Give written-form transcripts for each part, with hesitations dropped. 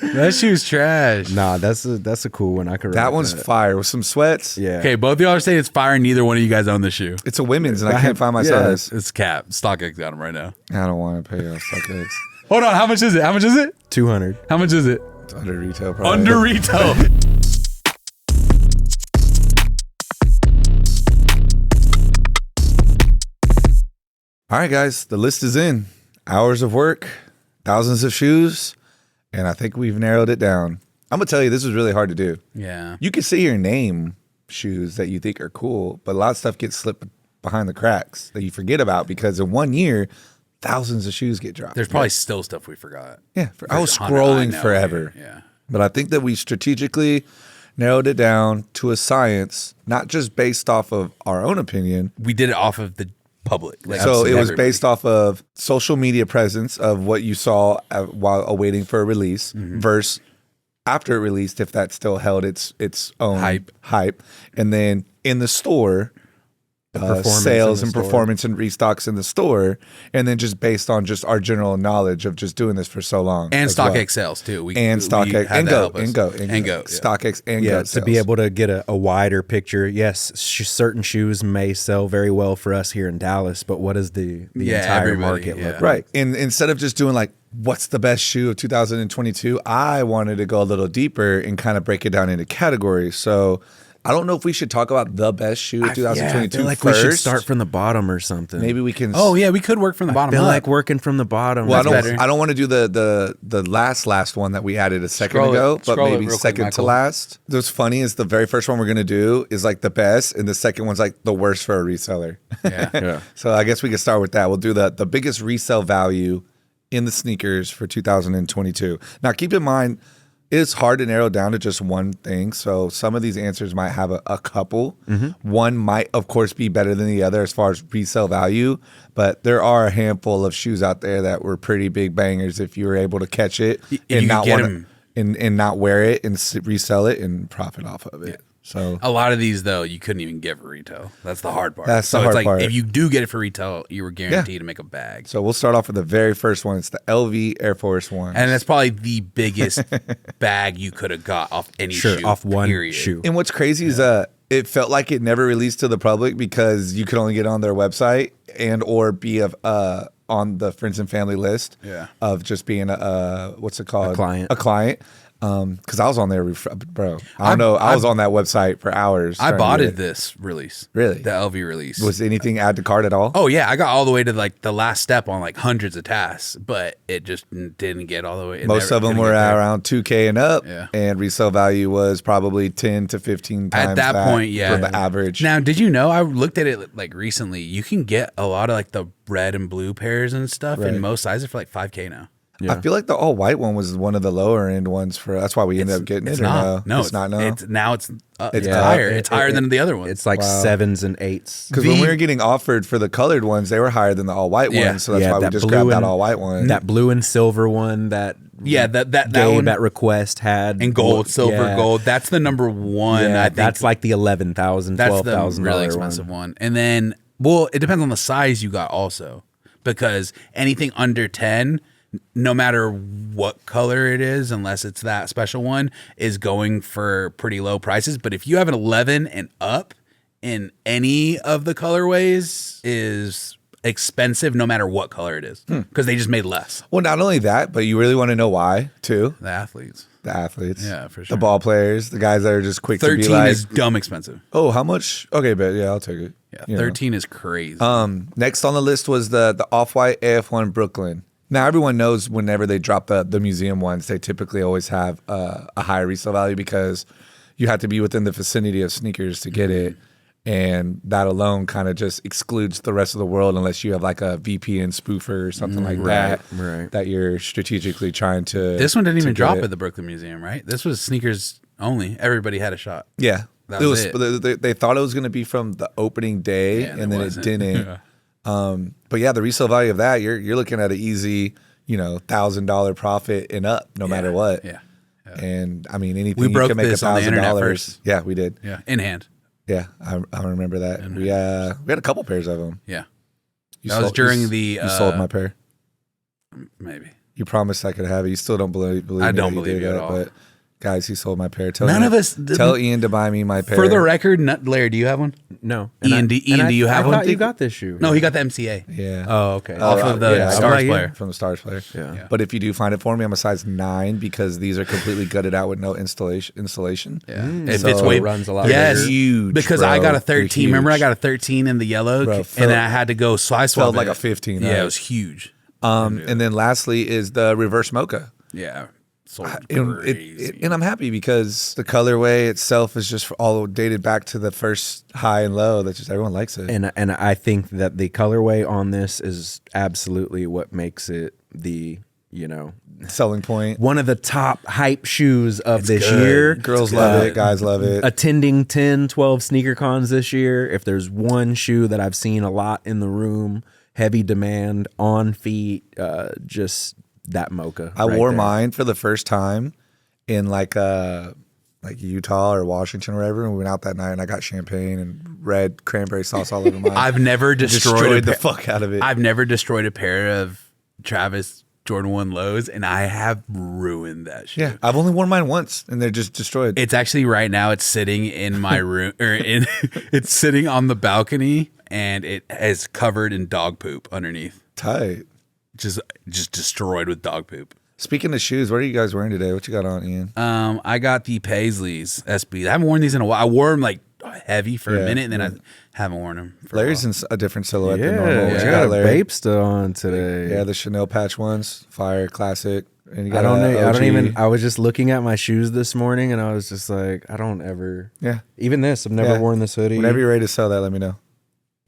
That shoe's trash. Nah, that's a cool one. I could. That one's fire with some sweats. Yeah. Okay, both of y'all are saying it's fire, and neither one of you guys own the shoe. It's a women's, and I can't find my size. It's cap. StockX got them right now. I don't want to pay on StockX. Hold on, how much is it? How much is it? 200. How much is it? It's under retail, probably. Under retail. All right, guys, the list is in. Hours of work, thousands of shoes, and I think we've narrowed it down. I'm going to tell you, this is really hard to do. Yeah. You can sit here and name shoes that you think are cool, but a lot of stuff gets slipped behind the cracks that you forget about because in 1 year, thousands of shoes get dropped. There's probably still stuff we forgot. Yeah, I was scrolling forever. Yeah. But I think that we strategically narrowed it down to a science, not just based off of our own opinion. We did it off of the public. Like, So it was based off of social media presence of what you saw while awaiting for a release versus after it released, if that still held its own hype. And then in the store, sales and performance and restocks in the store, and then just based on just our general knowledge of just doing this for so long, and StockX sales too. StockX and Go, StockX and Go. To be able to get a wider picture. Yes, certain shoes may sell very well for us here in Dallas, but what does the entire market look like? Right. And instead of just doing like, what's the best shoe of 2022, I wanted to go a little deeper and kind of break it down into categories. So I don't know if we should talk about the best shoe of 2022 I feel like first. we should start from the bottom or something. Maybe we can. Oh yeah, we could work from the bottom. I feel up. like working from the bottom. Well, That's I don't want to do the last one that we added a second ago, but maybe second to last. What's funny is the very first one we're gonna do is like the best, and the second one's like the worst for a reseller. Yeah. So I guess we could start with that. We'll do the biggest resale value in the sneakers for 2022. Now, keep in mind, it's hard to narrow down to just one thing. So some of these answers might have a couple. One might, of course, be better than the other as far as resale value. But there are a handful of shoes out there that were pretty big bangers if you were able to catch it and not want and not wear it and resell it and profit off of it. So a lot of these though you couldn't even get for retail. That's the hard part. That's the hard part. If you do get it for retail, you were guaranteed to make a bag. So we'll start off with the very first one. It's the LV Air Force One, and that's probably the biggest bag you could have got off any shoe. Off one period. shoe. And what's crazy is it felt like it never released to the public because you could only get on their website and or be on the friends and family list of just being what's it called? A client. Because I was on there, bro. I don't know. I was on that website for hours. I bought this release. Really? The LV release. Was anything add to cart at all? Oh, yeah. I got all the way to like the last step on like hundreds of tasks, but it just didn't get all the way. Most of them were around 2K and up, Yeah. and resale value was probably 10 to 15 times at that point, for the average. Now, did you know, I looked at it like recently, you can get a lot of like the red and blue pairs and stuff in most sizes for like $5K now. Yeah. I feel like the all white one was one of the lower end ones for. That's why we ended up getting it. No, it's not. No, it's higher. It's higher than the other ones. It's like 7s and 8s. Because when we were getting offered for the colored ones, they were higher than the all white ones. So that's why we just grabbed that all white one. That blue and silver one. That one at Request had and gold, silver, gold. That's the number one. I think that's like the $11,000, $12,000. That's the really expensive one. And then, well, it depends on the size you got also, because anything under 10. No matter what color it is, unless it's that special one, is going for pretty low prices. But if you have an 11 and up in any of the colorways, is expensive no matter what color it is, because they just made less. Well, not only that, but you really want to know why too. The athletes. Yeah, for sure. The ball players, the guys that are just quick 13 to be like, is dumb expensive. Oh, how much? Okay, but yeah, I'll take it. Yeah, 13 is crazy. Next on the list was the Off-White AF1 Brooklyn. Now, everyone knows whenever they drop the museum ones, they typically always have a higher resale value because you have to be within the vicinity of sneakers to get it. And that alone kind of just excludes the rest of the world unless you have like a VPN spoofer or something like that you're strategically trying to. This one didn't even drop at the Brooklyn Museum, right? This was sneakers only. Everybody had a shot. Yeah. That was it. They thought it was going to be from the opening day, and then it didn't. But yeah, the resale value of that, you're looking at an easy, $1,000 profit and up, no matter what. Yeah. And I mean, anything we you broke can make this on the internet first. Yeah, we did. Yeah, in hand. Yeah, I remember that. We had a couple pairs of them. Yeah, That was during you sold my pair. Maybe. You promised I could have it. You still don't believe I me don't that you believe did you at that, all. But guys, he sold my pair. None of us. Tell Ian to buy me my pair. For the record, Larry, do you have one? No. Ian, do you have one? I thought you got this shoe. No, he got the MCA. Yeah. Oh, okay. Off of the I Stars got it player. from the Stars player. Yeah. But if you do find it for me, I'm a size 9 because these are completely gutted out with no installation. Yeah, So it's way it runs a lot Yes, bigger. Huge, because bro. I got a They're 13. Remember, I huge. got a 13 in the yellow, Bro, and felt- then I had to go swap felt like it. a 15, Yeah, right? it was huge. And then lastly is the reverse mocha. Yeah, sold And, crazy. and I'm happy because the colorway itself is just all dated back to the first high and low. That just everyone likes it. And I think that the colorway on this is absolutely what makes it the, Selling point. one of the top hype shoes of this good. year. Girls love it. Guys love it. Attending 10, 12 sneaker cons this year. If there's one shoe that I've seen a lot in the room, heavy demand on feet, just that mocha. I right wore there. mine for the first time in like Utah or Washington or wherever, and we went out that night and I got champagne and red cranberry sauce all over mine. I've never destroyed the fuck out of it. I've never destroyed a pair of Travis Jordan 1 lows, and I have ruined that shit. Yeah, I've only worn mine once and they're just destroyed. It's actually right now. It's sitting in my room, it's sitting on the balcony, and it is covered in dog poop underneath. Tight. Just destroyed with dog poop. Speaking of shoes, what are you guys wearing today? What you got on, Ian? I got the Paisleys SB. I haven't worn these in a while. I wore them like heavy for a minute, and then I haven't worn them. Larry's in a different silhouette than Yeah, normal. What I you got got, a Larry? Bapesta on today. Yeah, the Chanel patch ones, fire, classic. And you I got don't know. I OG. don't even. I was just looking at my shoes this morning, and I was just like, I don't ever. Yeah. Even this, I've never Yeah. worn this hoodie. Whenever you're ready to sell that, let me know.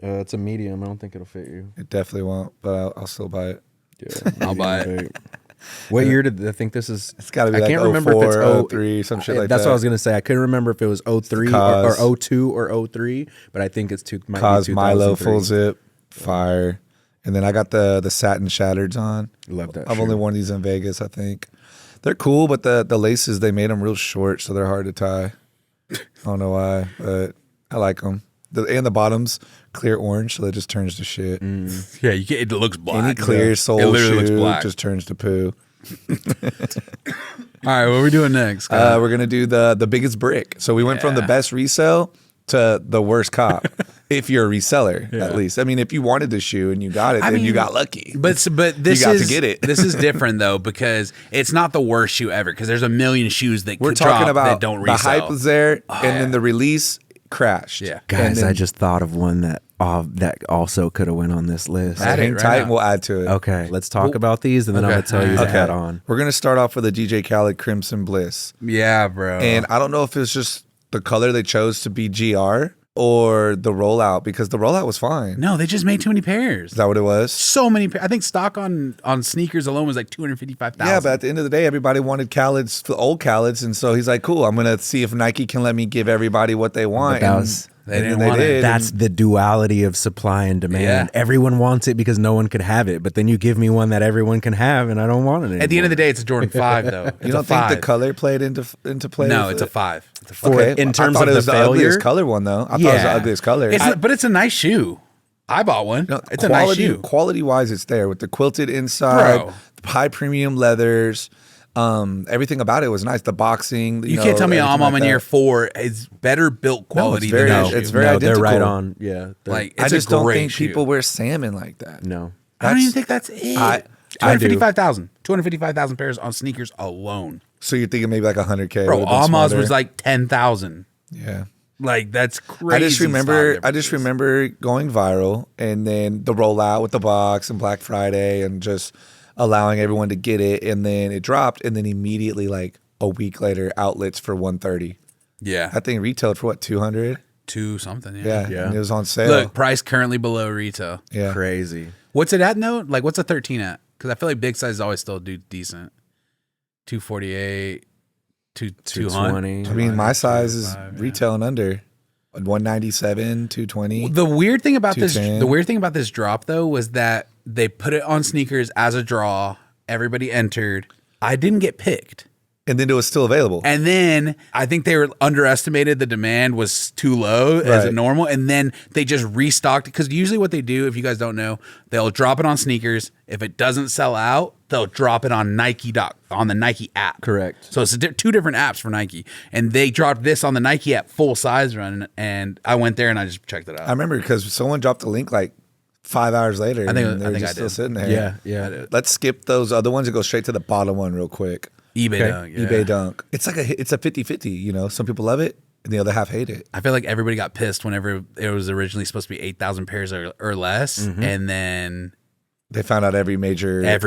It's a medium. I don't think it'll fit you. It definitely won't, but I'll still buy it. Yeah, I'll buy it. medium big. What year did I think this is? It's got to be I like can't remember if it's 04, 03, some shit like that's that. what I was gonna say. I couldn't remember if it was 03 Cause. or 02 or 03, but I think it's might be Cause Milo 2003. full zip, fire. And then I got the satin shattereds on. Love that. I've shoe. only worn these in Vegas, I think. They're cool, but the laces, they made them real short, so they're hard to tie. I don't know why, but I like them. And the bottom's clear orange, so that just turns to shit. Yeah, it looks black. Any clear sole it literally looks shoe black. just turns to poo. All right, what are we doing next? Scott? We're gonna do the biggest brick. So we went from the best resale to the worst cop. If you're a reseller, at least. I mean, if you wanted the shoe and you got it, then you mean, got lucky. But this You got is to get it. this is different though, because it's not the worst shoe ever. Because there's a million shoes that We're could talking drop about that don't the resell. hype was there, and then the release crashed. Yeah. And Guys, then I just thought of one that also could have went on this list. Add it hang right tight, now. and we'll add to it. Okay, let's talk about these, and then I'm okay. gonna tell you to Okay. add on. We're gonna start off with the DJ Khaled Crimson Bliss, Yeah, bro. and I don't know if it's just the color they chose to be GR or the rollout, because the rollout was fine. no, they just made too many pairs. Is that what it was? So many. I think stock on sneakers alone was like 255,000. Yeah, but at the end of the day, everybody wanted Khaled's, the old Khaled's, and so he's like, "Cool, I'm gonna see if Nike can let me give everybody what they want." But that And- was- They and didn't then want it. did, That's the duality of supply and demand. Yeah. Everyone wants it because no one could have it, but then you give me one that everyone can have, and I don't want it anymore. At the end of the day, it's a Jordan 5 though. It's You don't a think 5. the color played into play? No, with it's a it? 5. It's a 5. For Okay, in terms I thought of it was the the failure, ugliest color one though. I thought it was the ugliest color. But it's a nice shoe. I bought one. No, it's a nice shoe. Quality wise, it's there with the quilted inside, Bro. high premium leathers. Everything about it was nice. The boxing. You can't tell me everything I'm like in year that. 4 is better built quality very- than no, that it's shoe. very no, identical. they're right on. Yeah, Like I it's just a don't great think shoe. people wear salmon like that. no. I don't even That's- think that's it. I do. 255,000. 255,000 pairs on sneakers alone. So you're thinking maybe like 100K. Bro, would've been Alma's smarter. was like 10,000. Yeah. Like that's crazy. I just remember stock going viral, and then the rollout with the box and Black Friday and just allowing everyone to get it, and then it dropped, and then immediately like a week later outlets for 130. Yeah. That thing retailed for what, 200? 2 something. Yeah. Yeah. And it was on sale. Look, price currently below retail. yeah. Crazy. What's it at though? Like what's a 13 at? Because I feel like big size always still do decent. 248, 200. 220. I mean, my size is 205, yeah. retailing under 197, 220. The weird thing about 210. this drop though was that they put it on sneakers as a draw. Everybody entered. I didn't get picked. And then it was still available. And then I think they were underestimated. The demand was too low as a normal. And then they just restocked it. Because usually what they do, if you guys don't know, they'll drop it on sneakers. If it doesn't sell out, they'll drop it on on the Nike app. Correct. So it's two different apps for Nike. And they dropped this on the Nike app full size run. And I went there and I just checked it out. I remember because someone dropped the link like 5 hours later. I think I I still did. sitting there. Yeah. Let's skip those other ones and go straight to the bottom one real quick. eBay Okay. Dunk. Yeah. eBay Dunk. It's like it's a 50-50, you know. Some people love it and the other half hate it. I feel like everybody got pissed whenever it was originally supposed to be 8,000 pairs or less. And then They found out every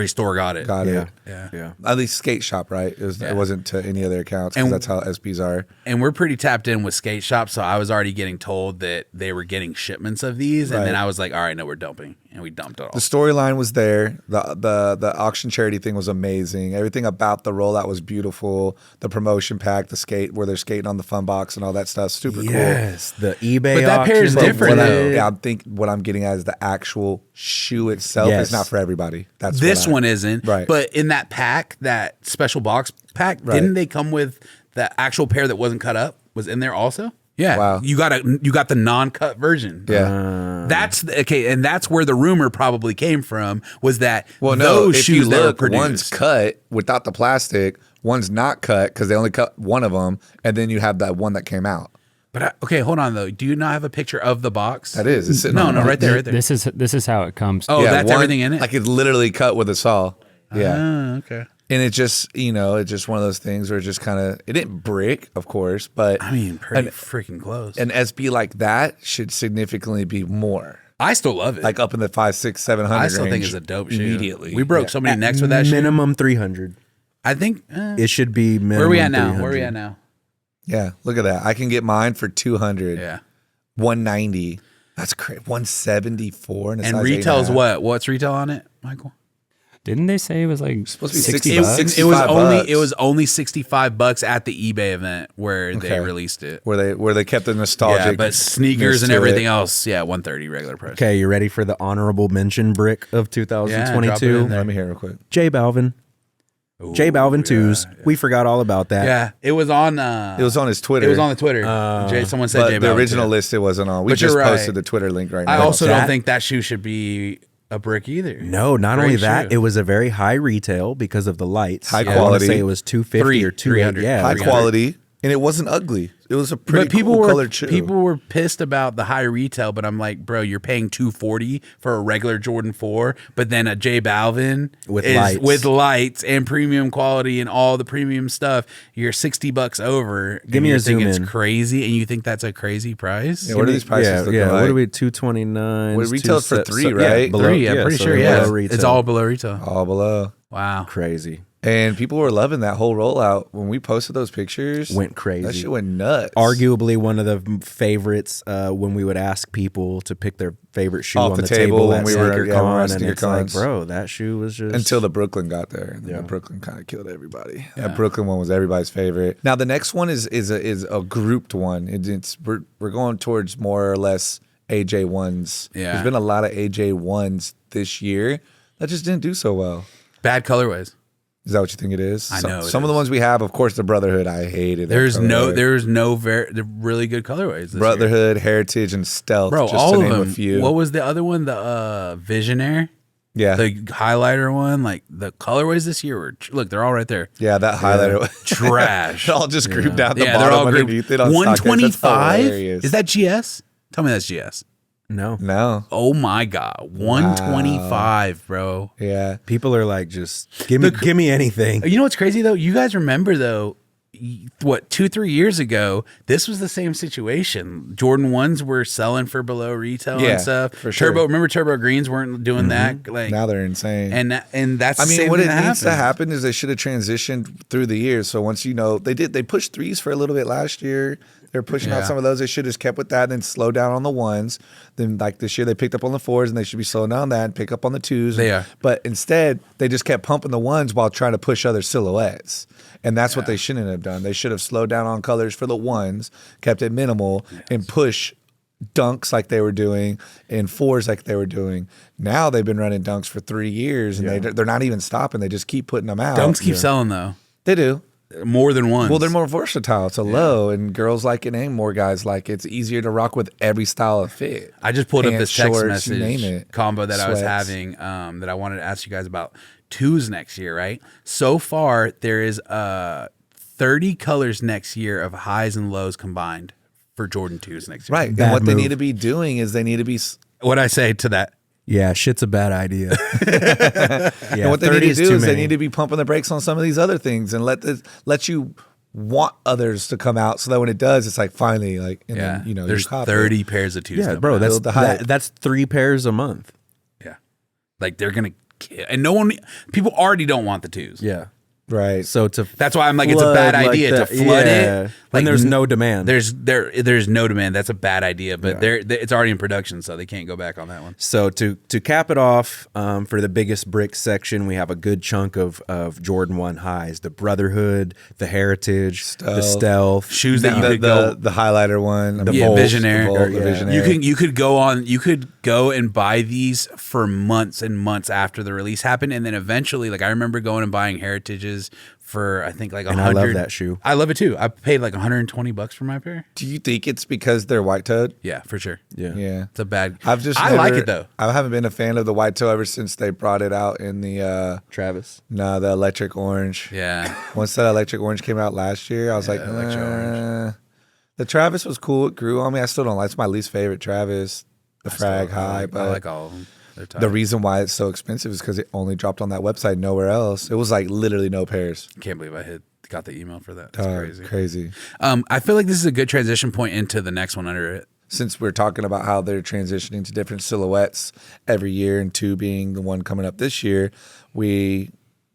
store got it. got it. Yeah. At least Skate Shop, right? It wasn't to any other accounts because And- that's how SBs are. And we're pretty tapped in with skate shops, so I was already getting told that they were getting shipments of these, and then Right. I was like, "All right, no, we're dumping," and we dumped it all. The storyline was there. The auction charity thing was amazing. Everything about the rollout was beautiful. The promotion pack, the skate where they're skating on the fun box and all that stuff, super Yes, the eBay. But that pair is auction different, was- though. Yeah, I think what I'm getting at is the actual shoe itself Yes. is not for everybody. That's This one isn't, Right. But in that pack, that special box pack, didn't they come with the actual pair that wasn't cut up? Was in there also? Yeah, Wow. You got the non-cut version. Yeah. That's okay, and that's where the rumor probably came from. Was that Well, no, those if shoes you that were look, produced? one's cut without the plastic, one's not cut because they only cut one of them, and then you have that one that came out. But okay, hold on though. Do you not have a picture of the box? That is. It's sitting No, on no, there. right there, right there. This is how it comes. Oh, that's one- everything in it. Like it's literally cut with a saw. Yeah. Ah, okay. And it just, it's just one of those things where it just kind of, it didn't break, of course, but I mean, pretty freaking close. an SB like that should significantly be more. I still love it. Like up in the 500, 600, 700 I still think range it's a dope shoe. immediately. We broke so many necks with that shoe. minimum 300. I think. It should be minimum. Where are we at now? 300. Where are we at now? Yeah, look at that. I can get mine for 200, Yeah. 190. That's crazy. 174 and And retail's what? What's retail on it, Michael? Didn't they say it was like supposed to be 60 60 bucks? bucks. It was 65 only bucks. it was only $65 at the eBay event where they Okay. released it. Where they kept the nostalgic. Yeah, but sneakers and to everything it. else, yeah, 130 regular price. Okay, you ready for the honorable mention brick of Yeah, drop it 2022? in there. Let me hear it real quick. J Balvin. J Balvin 2s. We forgot all about that. Yeah, it was on. It was on his Twitter. It was on the Twitter. Someone said but J the Balvin original too. list it wasn't on. We But just you're right. posted the Twitter link right now. I also that- don't think that shoe should be a brick either. No, not Great only that, shoe. it was a very high retail because of the lights. High I wanna quality. say it was 250 or 300. 200. Yeah, high 300. quality, and it wasn't ugly. It was a pretty But people cool were colored shoe. people were pissed about the high retail, but I'm like, bro, you're paying $240 for a regular Jordan 4, but then a J Balvin With is lights. with lights and premium quality and all the premium stuff. You're $60 over. Give and me you a think zoom it's in. crazy, and you think that's a crazy price? Yeah, what are these prices Yeah, looking yeah. like? What are we? 229. Well, it retailed for 3, right? Yeah, below, Three, I'm pretty so sure. below Yeah, retail. it's all below retail. All below. Wow. crazy. And people were loving that whole rollout. When we posted those pictures, Went crazy. That shit went nuts. Arguably one of the favorites when we would ask people to pick their favorite shoe Off on the the table table when at we were- yeah, when we were SneakerCon, at and it's like, SneakerCons. bro, that shoe was just until the Brooklyn got there. And then the Brooklyn kind of killed everybody. That Brooklyn one was everybody's favorite. Now the next one is a grouped one. We're going towards more or less AJ ones. Yeah. There's been a lot of AJ ones this year that just didn't do so well. Bad colorways. Is that what you think it is? I know it Some of the is. ones we have, of course, the Brotherhood. I hated. that There's colorway. no the really good colorways. This year. Brotherhood, Heritage, and Stealth. Bro, just all to of name them. a few. What was the other one? The Visionaire, Yeah, the highlighter one. Like the colorways this year were look, they're all right there. yeah, that highlighter. Trash. All just grouped down the Yeah, bottom they're all underneath grouped. it on StockX. That's 125. hilarious. Is that GS? Tell me that's GS. no. No. Oh my god, 125, bro. Yeah. People are like, just give me anything. You know what's crazy though? You guys remember though, what 2-3 years ago, this was the same situation. Jordan 1s were selling for below retail Yeah, and stuff. for sure. Remember Turbo Greens weren't doing that. Like Now they're insane. and that's I the mean, same what thing it that needs to happened. happen is they should have transitioned through the years. So once they pushed 3s for a little bit last year. They're pushing out Yeah. some of those. They should have just kept with that and then slow down on the 1s. Then like this year they picked up on the 4s and they should be slowing down that and pick up on the 2s. They are. But instead they just kept pumping the 1s while trying to push other silhouettes. And that's what they shouldn't have done. They should have slowed down on colors for the 1s, kept it minimal, and push dunks like they were doing and 4s like they were doing. Now they've been running dunks for 3 years and they're not even stopping. They just keep putting them out. Dunks keep selling though. They do. more than once. Well, they're more versatile. It's a low, and girls like it, and more guys like it. It's easier to rock with every style of fit. I just pulled up Pants, this text shorts, you name message it. combo that I was Sweats. having that I wanted to ask you guys about twos next year, right? So far, there is 30 colors next year of highs and lows combined for Jordan 2s next year. Right. Bad And what they move. need to be doing is they need to be. What'd I say to that? Yeah, shit's a bad idea. And what they 30 need to do too is they many. need to be pumping the brakes on some of these other things and let you want others to come out so that when it does, it's like finally like, and Yeah. then, There's you cop 30 pairs of twos. Yeah, coming bro, out. that's Build the hype. that's 3 pairs a month. Yeah. Like they're going to kill. And people already don't want the twos. Yeah. Right. So to That's why I'm like, it's a bad flood, like, idea the- to flood yeah. it. When there's no demand. There's no demand. That's a bad idea, but it's already in production, so they can't go back on that one. So to cap it off, for the biggest brick section, we have a good chunk of Jordan 1 highs: the Brotherhood, the Heritage, the Stealth, Shoes that you the, could go. the highlighter one. I mean, Yeah, Volt, Visionary. the Volt, the Yeah. Visionary. You could go and buy these for months and months after the release happened, and then eventually, like I remember going and buying Heritages for I think like And 100. I love that shoe. I love it too. I paid like $120 for my pair. Do you think it's because they're white toed? Yeah, for sure. Yeah. Yeah. It's a bad. I like it though. I haven't been a fan of the white toe ever since they brought it out in the Travis. the electric orange. Yeah. Once that electric orange came out last year, I was like, electric orange. The Travis was cool. It grew on me. I still don't like. It's my least favorite Travis. The Frag High, I but like all of them. They're tight. the reason why it's so expensive is because it only dropped on that website, nowhere else. It was like literally no pairs. Can't believe I got the email for that. That's crazy. Crazy. I feel like this is a good transition point into the next one under it. Since we're talking about how they're transitioning to different silhouettes every year, and 2 being the one coming up this year, we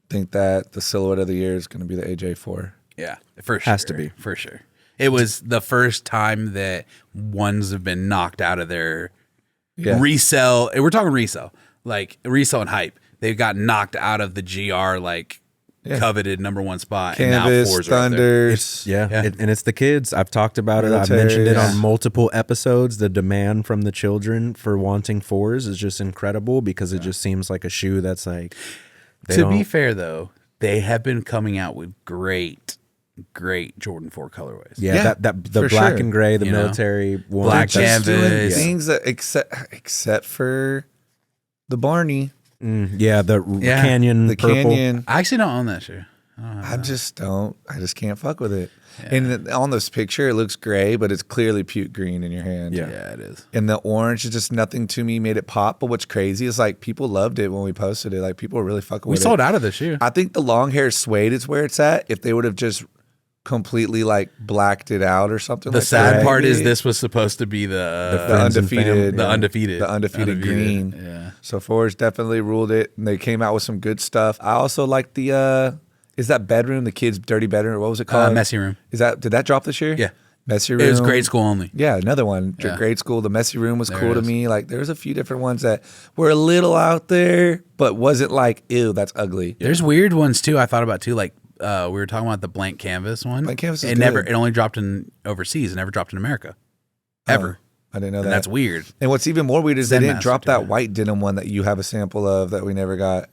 think that the silhouette of the year is going to be the AJ4. Yeah, for sure. Has to be. For sure. It was the first time that ones have been knocked out of their resell. We're talking resell, like resell and hype. They got knocked out of the GR, like coveted #1 spot. And now Canvas, 4s are up there. Thunders. And it's the kids. I've talked about it. I've Military, mentioned it yeah. on multiple episodes. The demand from the children for wanting 4s is just incredible because it just seems like a shoe that's like. To be fair, though, they have been coming out with great Jordan 4 colorways. Yeah, the for black sure. and gray, the You know? military one. Black They're just doing canvas. things that except for the Barney, Yeah, the Yeah. canyon the purple. Canyon. I actually don't own that shoe. I just can't fuck with it. And on this picture, it looks gray, but it's clearly puke green in your hand. Yeah. Yeah, it is. And the orange is just nothing to me made it pop. But what's crazy is like people loved it when we posted it. Like people were really fucking We with sold it. out of the shoe. I think the long hair suede is where it's at. If they would have just completely like blacked it out or something. The like sad that, part is maybe. this was supposed to be the Friends and undefeated, family. the undefeated green. Yeah. So Forrest definitely ruled it, and they came out with some good stuff. I also like the is that bedroom, the kids' dirty bedroom? What was it called? Messy Room. Is that did that drop this year? Yeah. Messy Room. It was grade school only. Yeah, another one. Yeah. Grade school. The Messy Room was There cool it to is. me. Like there's a few different ones that were a little out there, but wasn't like, ew, that's ugly. There's weird ones too. I thought about too. Like we were talking about the blank canvas one. Blank canvas is It never. good. It only dropped in overseas. It never dropped in America. Ever. I didn't know And that. that's weird. And what's even more weird is they Zen didn't Master drop too. that white denim one that you have a sample of that we never got.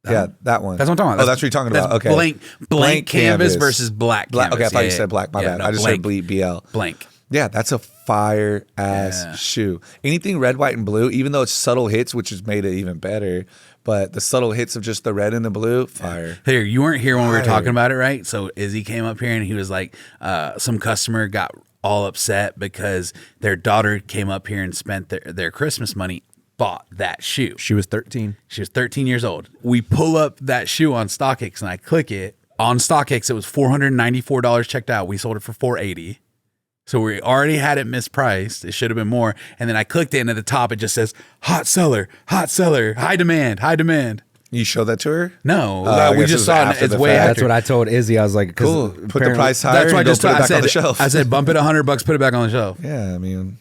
Yeah, that one. That's what I'm talking about. Oh, that's what you're talking about. That's Okay. blank canvas versus black canvas. Okay, I thought you Yeah, said black. My yeah, bad. no, I just blank, said BL. blank. Yeah, that's a fire ass Yeah. shoe. Anything red, white, and blue, even though it's subtle hits, which has made it even better, but the subtle hits of just the red and the blue, fire. Here, you weren't here when we were Fire. talking about it, right? So Izzy came up here and he was like, some customer got all upset because their daughter came up here and spent their Christmas money, bought that shoe. She was 13. She was 13 years old. We pull up that shoe on StockX and I click it. On StockX, it was $494 checked out. We sold it for $480. So we already had it mispriced. It should have been more. And then I clicked it and at the top it just says hot seller, high demand, high demand. You showed that to her? No, I we guess it just was saw it. after It's the way fact. after. That's what I told Izzy. I was like, 'cause Cool. Put the apparently- price higher. That's why I and go just put it I back on the said, shelf. I said bump it $100, put it back on the shelf. Yeah, I mean,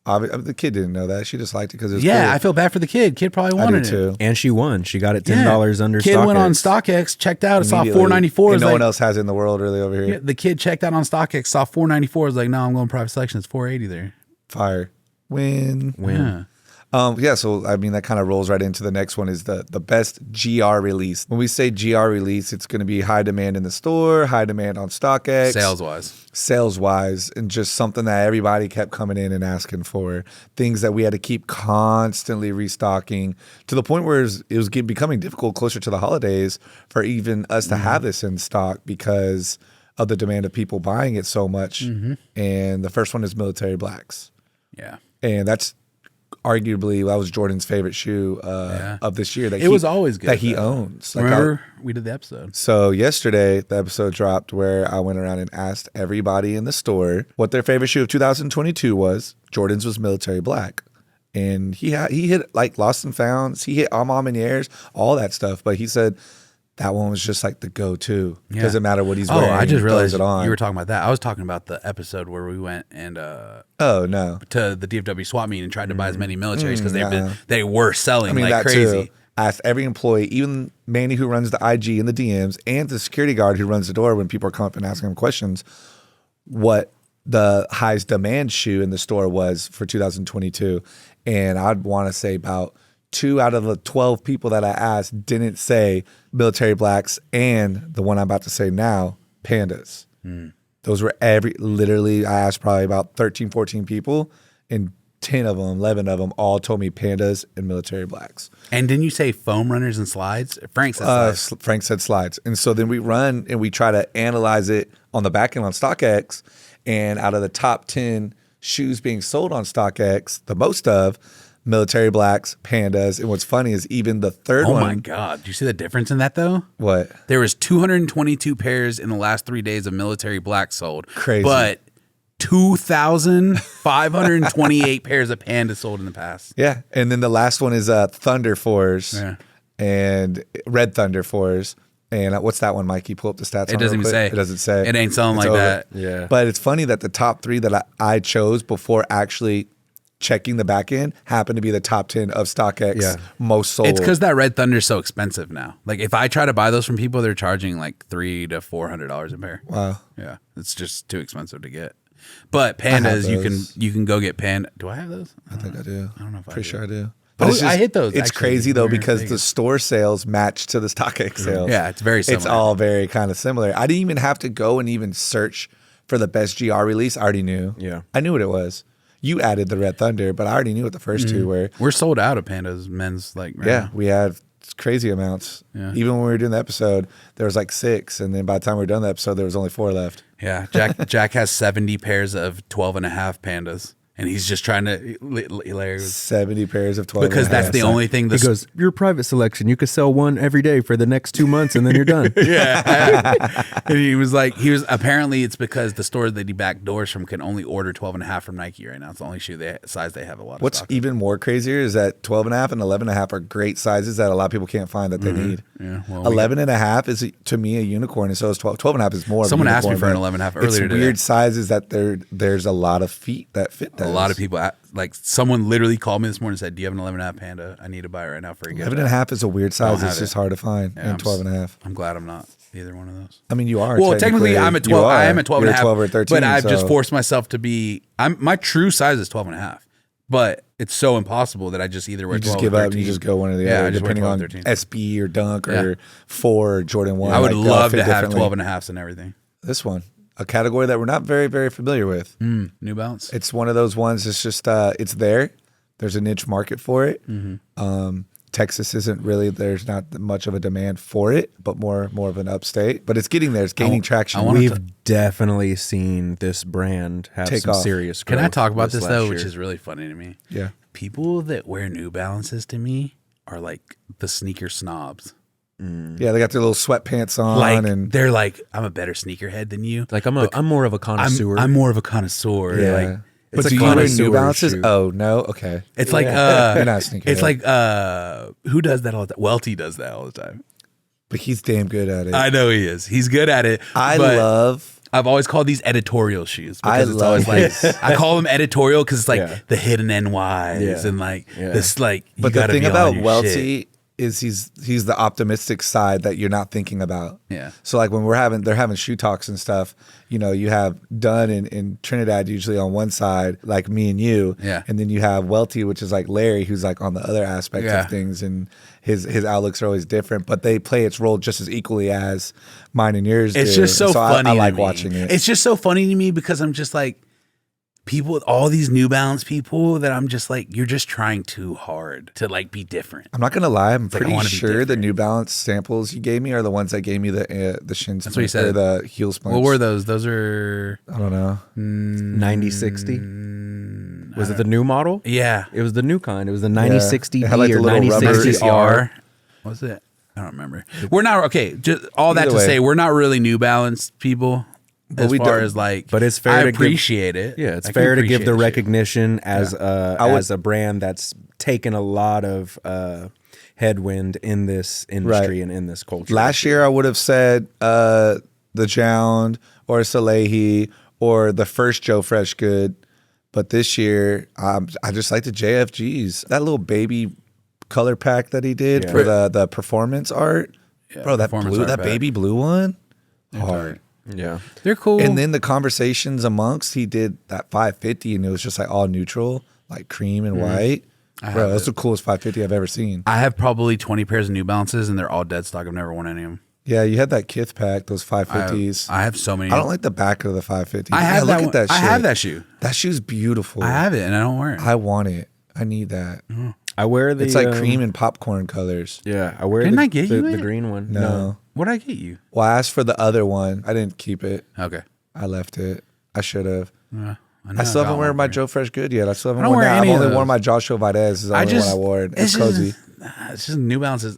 the kid didn't know that. She just liked it because it was Yeah, cool. I feel bad for the kid. Kid probably I wanted do too. And she won. She got it it. $10 under Kid went on StockX. StockX, checked out, saw Immediately. $494. And Was no like, one else has it in the world really over here. yeah, the kid checked out on StockX, saw $494. Was like, no, I'm going private selection. It's $480 there. Fire. Win. Yeah. Yeah, so I mean that kind of rolls right into the next one is the best GR release. When we say GR release, it's going to be high demand in the store, high demand on StockX, sales wise, and just something that everybody kept coming in and asking for. Things that we had to keep constantly restocking to the point where it was becoming difficult closer to the holidays for even us to have this in stock because of the demand of people buying it so much. And the first one is military blacks. Yeah, and that's arguably that was Jordan's favorite shoe of this year. That it was always good that he owns. Remember, we did the episode. So yesterday, the episode dropped where I went around and asked everybody in the store what their favorite shoe of 2022 was. Jordan's was military black, and he hit like Lost and Founds. He hit I'm in the airs, all that stuff. But he said that one was just like the go-to. Yeah. Doesn't matter what he's wearing. I just realized it on. you were talking about that. I was talking about the episode where we went and oh no to the DFW swap meet and tried to buy as many militaries because they were selling like that crazy. Too. Asked every employee, even Manny who runs the IG and the DMs, and the security guard who runs the door when people are coming up and asking him questions, what the highest demand shoe in the store was for 2022. And I'd want to say about 2 out of the 12 people that I asked didn't say military blacks, and the one I'm about to say now, pandas. Those were literally, I asked probably about 13, 14 people, and 10 of them, 11 of them all told me pandas and military blacks. And didn't you say foam runners and slides? Frank said slides. Frank said slides. And so then we run and we try to analyze it on the back end on StockX, and out of the top 10 shoes being sold on StockX, the most of military blacks, pandas, and what's funny is even the third one. Oh my God. Do you see the difference in that though? What? There was 222 pairs in the last 3 days of military blacks sold. Crazy. But 2,528 pairs of pandas sold in the past. Yeah. And then the last one is Thunder Fours and Red Thunder Fours. And what's that one, Mikey? Pull up the stats. It doesn't even say. It doesn't say. It ain't selling like that. Yeah. But it's funny that the top 3 that I chose before actually checking the back end happened to be the top 10 of StockX most sold. It's because that Red Thunder's so expensive now. Like if I try to buy those from people, they're charging like $300 to $400 a pair. Wow. Yeah, it's just too expensive to get. But pandas, you can go get panda. Do I have those? I think I do. I don't know if Pretty I do. sure I do. But I hit those. It's actually, crazy though because Vegas. the store sales match to the StockX sales. Yeah, it's very similar. It's all very kind of similar. I didn't even have to go and even search for the best GR release. I already knew. Yeah. I knew what it was. You added the Red Thunder, but I already knew what the first two were. We're sold out of pandas, men's right now. We had crazy amounts. Yeah. Even when we were doing the episode, there was like 6, and then by the time we were done the episode, there was only 4 left. Yeah, Jack has 70 pairs of 12 and a half pandas, and he's just trying to hilarious 70 pairs of 12. because that's the only thing. He goes, your private selection. You could sell one every day for the next 2 months, and then you're done. Yeah. And he was apparently it's because the store that he backdoors from can only order 12 and a half from Nike right now. It's the only size they have a lot of What's stock. even more crazier is that 12 and a half and 11 and a half are great sizes that a lot of people can't find that they need. Yeah, well, 11 and a half is to me a unicorn, and so is 12. 12 and a half is more. Someone of a asked me unicorn, for an but 11 and a half earlier It's today. weird sizes that there's a lot of feet that fit that. A lot of people, like someone literally called me this morning and said, do you have an 11 and a half panda? I need to buy it right now for a gift. 11 and a half is a weird size. have It's just it. hard to find. Yeah, And 12 and a half. I'm glad I'm not either one of those. I mean, you are. Well, technically I'm at 12. I am at 12 and a You're half. 12 or 13. But I've just so- forced myself to be, my true size is 12 and a half. But it's so impossible that I just either wear You 12 just give or up 13. and you just go one or the Yeah, I other, just wear depending 12, on 13. SB or Dunk or Yeah. 4 or Jordan 1. I would Like, they'll love fit to have differently. 12 and a halves and everything. This one, a category that we're not very, very familiar with. New Balance. It's one of those ones. It's just it's there. There's a niche market for it. Texas isn't really. There's not much of a demand for it, but more of an upstate. But it's getting there. It's gaining traction. We've definitely seen this brand have Take some off. serious Can growth. I talk about this last though, year. which is really funny to me? Yeah. People that wear New Balances to me are like the sneaker snobs. Yeah, they got their little sweatpants on, Like and they're like, I'm a better sneakerhead than you. Like I'm more of a connoisseur. I'm more of a connoisseur. yeah. Like, but it's do a you wear connoisseur New Balances? shoe. Oh no, okay. it's like You're not a sneakerhead. it's like who does that all the time? Welty does that all the time. But he's damn good at it. I know he is. He's good at it. I but love. I've always called these editorial shoes I because it's always love like I call them editorial because it's like Yeah. the hidden NYs Yeah. and like Yeah. this like. You But the gotta thing be about on your Welty shit. is he's the optimistic side that you're not thinking about. Yeah. So like when they're having shoe talks and stuff, you know, you have Dunn and Trinidad usually on one side, like me and you. Yeah. And then you have Welty, which is like Larry, who's like on the other aspect Yeah. of things, and his outlooks are always different, but they play its role just as equally as mine and yours It's do. just so funny. I to like me. watching it. It's just so funny to me because I'm just like, people, all these New Balance people that I'm just like, you're just trying too hard to like be different. I'm not gonna lie, I'm like, I pretty wanna be sure the different. New Balance samples you gave me are the ones that gave me the shin. That's what you said. Or the heel splints. What were those? Those are, I don't know. 9060. Was it the new model? yeah. It was the new kind. It was the 9060D It had, like, the or little rubber- 9060R. What was it? I don't remember. We're not, okay, just all that Either to way. say, we're not really New Balance people as we far don't- as like, but it's fair I to give- appreciate it. Yeah, it's I can fair to give appreciate the shit. recognition as would- a brand that's taken a lot of headwind in this industry Right. and in this culture. Last year, I would have said the Jound or Salehi or the first Joe Freshgood, but this year I just like the JFGs. That little baby color pack that he did Yeah. for the performance art, bro. That performance blue, art that pack. baby blue one, hard. Yeah. They're cool. And then the conversations amongst, he did that 550 and it was just like all neutral, like cream and white. Bro, that's the coolest 550 I've ever seen. I have probably 20 pairs of New Balances and they're all dead stock. I've never worn any of them. Yeah, you had that Kith pack, those 550s. I have so many. I don't like the back of the 550. I have yeah, that look at that one. shit. I have that shoe. That shoe's beautiful. I have it and I don't wear it. I want it. I need that. I wear the It's like cream and popcorn colors. Yeah, I wear Didn't the, I get you the it? green one. No. What'd I get you? Well, I asked for the other one. I didn't keep it. Okay. I left it. I should have. I I still haven't got worn one my for you. Joe Fresh Good yet. I still haven't I don't worn wear that. I've any of only those. worn my Joshua Valdez. Is the only one I wore. It's cozy. It's just New Balances.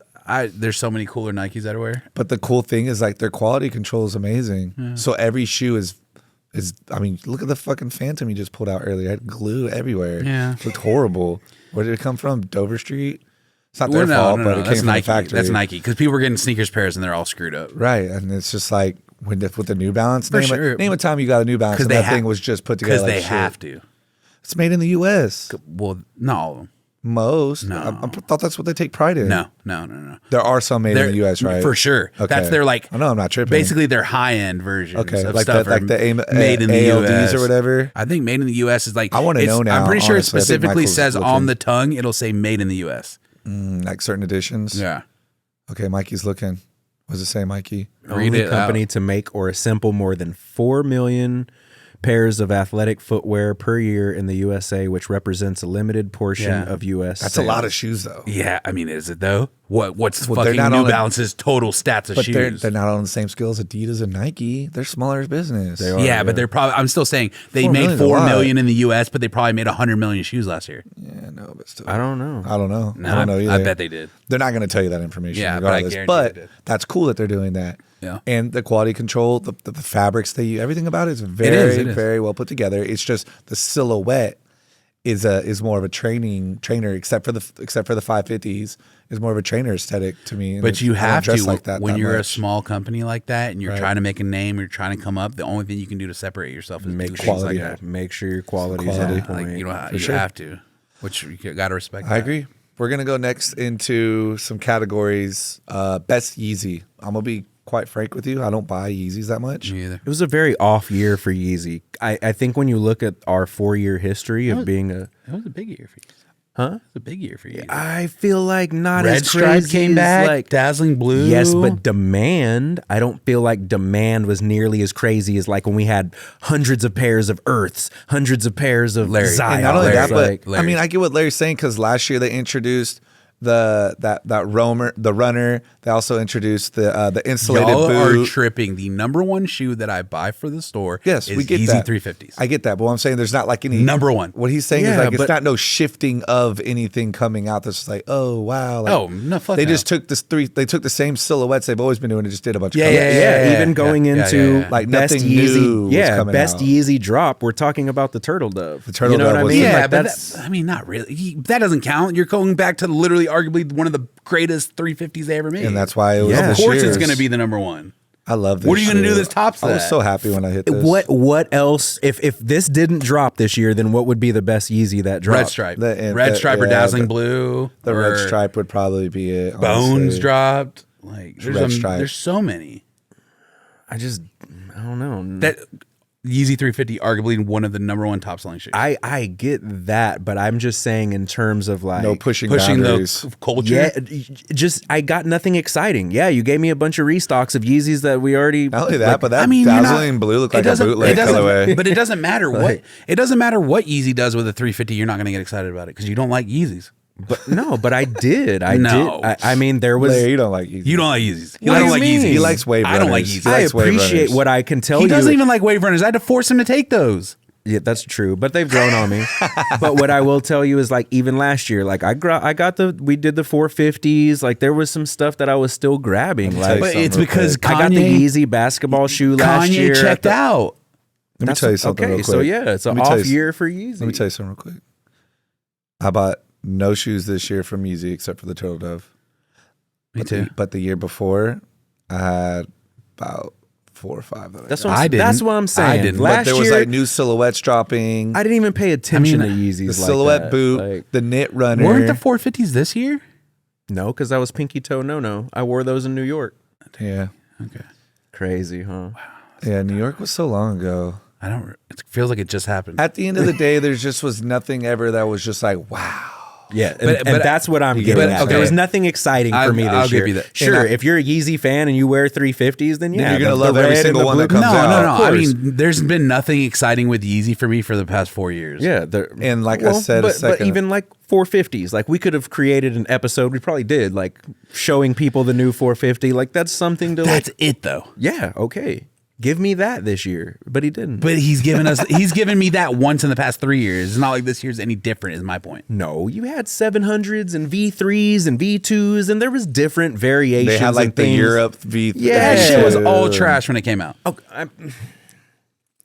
There's so many cooler Nikes that I wear. But the cool thing is like their quality control is amazing. So every shoe is I mean, look at the fucking Phantom you just pulled out earlier. It had glue everywhere. Yeah. It looked horrible. Where did it come from? Dover Street? It's not their fault, but it That's came from Nike. the factory. That's Nike because people were getting sneakers pairs and they're all screwed up. Right. And it's just like with the New Balance. For Name, sure. name a time you got a New Balance and that thing was just put together because like they shit. have to. It's made in the U.S. Well, not all of them. Most. No. I thought that's what they take pride in. No. There are some made in the U.S., right? For sure. Okay. That's their like. I know I'm not tripping. Basically, their high end versions. Okay, of like stuff the, like are the made in the ALDs US or whatever. I think made in the U.S. is like. I wanna know now, I'm pretty sure it honestly. I think specifically Michael's says on looking. the tongue. It'll say made in the U.S. Like certain editions. Yeah. Okay, Mikey's looking. What does it say, Mikey? Read Only it company out. to make or assemble more than 4 million pairs of athletic footwear per year in the USA, which represents a limited portion Yeah. of U.S. That's sales. a lot of shoes, though. Yeah, I mean, is it though? What's Well, they're fucking not New on a- Balance's total stats of But shoes? they're not on the same scale as Adidas and Nike. They're smaller business. They are. yeah, but they're probably. I'm still saying they 4 made million's a 4 lot. million in the U.S., but they probably made 100 million shoes last year. Yeah, no, but still. I don't know. I don't know. No, I don't know either. I bet they did. They're not going to tell you that information Yeah, but I regardless. guarantee But, they did. that's cool that they're doing that. Yeah. And the quality control, the fabrics they use, everything about it is it very, is. very well put together. It's just the silhouette is more of a trainer, except for the 550s, is more of a trainer aesthetic to me. And But you I don't have dress to like that when that you're a much. small company like that, and you're Right. trying to make a name, you're trying to come up. The only thing you can do to separate yourself is Make do sure, things quality. like yeah, that. make sure your quality is Quality. on point. Like you sure. have to, which you got to respect. I that. agree. We're gonna go next into some categories. Best Yeezy. I'm gonna be quite frank with you. I don't buy Yeezys that much. Me either. It was a very off year for Yeezy. I think when you look at our 4-year history of being a, It was a big year for you. huh? It was a big year for you. I feel like not Red as Stripe crazy came as, back. like Dazzling blue. yes, but demand. I don't feel like demand was nearly as crazy as like when we had hundreds of pairs of Earths, hundreds of pairs of Larry. Zion. And not only that, but Like, I mean, I get what Larry's saying because last year they introduced the runner. They also introduced the insulated y'all boot. are tripping. The number one shoe that I buy for the store Yes, is we get Yeezy that. 350s. I get that, but what I'm saying there's not like any Number one. What he's saying is Yeah, like it's but- not no shifting of anything coming out. That's just like like, Oh, no, fuck They no. just took They took the same silhouettes they've always been doing. And just did a bunch of Yeah, colors. yeah, even going into Like best nothing new Yeezy, was yeah, coming best out. Yeezy drop. We're talking about the Turtle Dove. The Turtle you know Dove what I was mean? the- Yeah, Like, but that's I mean, not really. That doesn't count. You're going back to literally, arguably one of the greatest 350s they ever made. And that's why it was Yeah. Of this course, it's year's. going to be the number one. I love this. What are you going to do shit. this tops? I was so happy when I hit this. What else? If this didn't drop this year, then what would be the best Yeezy that dropped? Red Stripe, The- Stripe or yeah, Dazzling the- Blue. The or red stripe would probably be it. Bones honestly. dropped. Like Red Stripe. there's so many. I don't know. That Yeezy 350, arguably one of the number one top selling shoes. I get that, but I'm just saying in terms of like No pushing the boundaries. culture. Yeah, I got nothing exciting. Yeah, you gave me a bunch of restocks of Yeezys that we already. Not only that, but that you're dazzling blue looked like a bootleg colorway. But it doesn't matter what Yeezy does with a 350. You're not going to get excited about it because you don't like Yeezys. But I did. No. I mean, there was. Larry, you don't like Yeezy. You don't like Yeezys. What I do don't you like mean? Yeezys. He likes wave I don't like runners. Yeezys. He I likes wave appreciate runners. what I can tell He you. doesn't even like wave runners. I had to force him to take those. Yeah, that's true, but they've grown on me. But what I will tell you is, like, even last year, like we did the 450s. Like, there was some stuff that I was still grabbing. Like, But it's real because I got the Kanye Yeezy basketball shoe last year. Kanye checked out. Let me tell you something real quick. So yeah, it's an Let me tell off you- year for Yeezy. Let me tell you something real quick. I bought no shoes this year from Yeezy except for the Turtle Dove. Me too. But the year before, I had about 4 or 5 that That's I what got. I'm, I didn't. that's what I'm saying. I didn't. But But Last there was year, like new silhouettes dropping. I didn't even pay attention I mean, to Yeezys. The like silhouette that. boot, Like, the knit runner. Weren't the 450s this year? no, because that was pinky toe no. I wore those in New York. Yeah. Okay. Crazy, huh? Yeah, New York was so long ago. It feels like it just happened. At the end of the day, there just was nothing ever that was just like, wow. Yeah, But- and that's what I'm getting but- at. okay. There was nothing exciting for me this I'll year. give you that. Sure, And if you're a Yeezy fan and you wear 350s, then yeah, you're gonna the love every red and single the one blue- that comes out. No. Of I course. mean, there's been nothing exciting with Yeezy for me for the past 4 years. Yeah, And like I said a but second- even like 450s, like we could have created an episode. We probably did, like showing people the new 450. Like that's something to That's like. it though. Yeah, okay, give me that this year, but he didn't. But he's given me that once in the past 3 years. It's not like this year's any different, is my point. no, you had 700s and V3s and V2s, and there was different variations. They had like and the things. Europe V. Yeah. That shit was Yeah. all trash when it came out. Oh,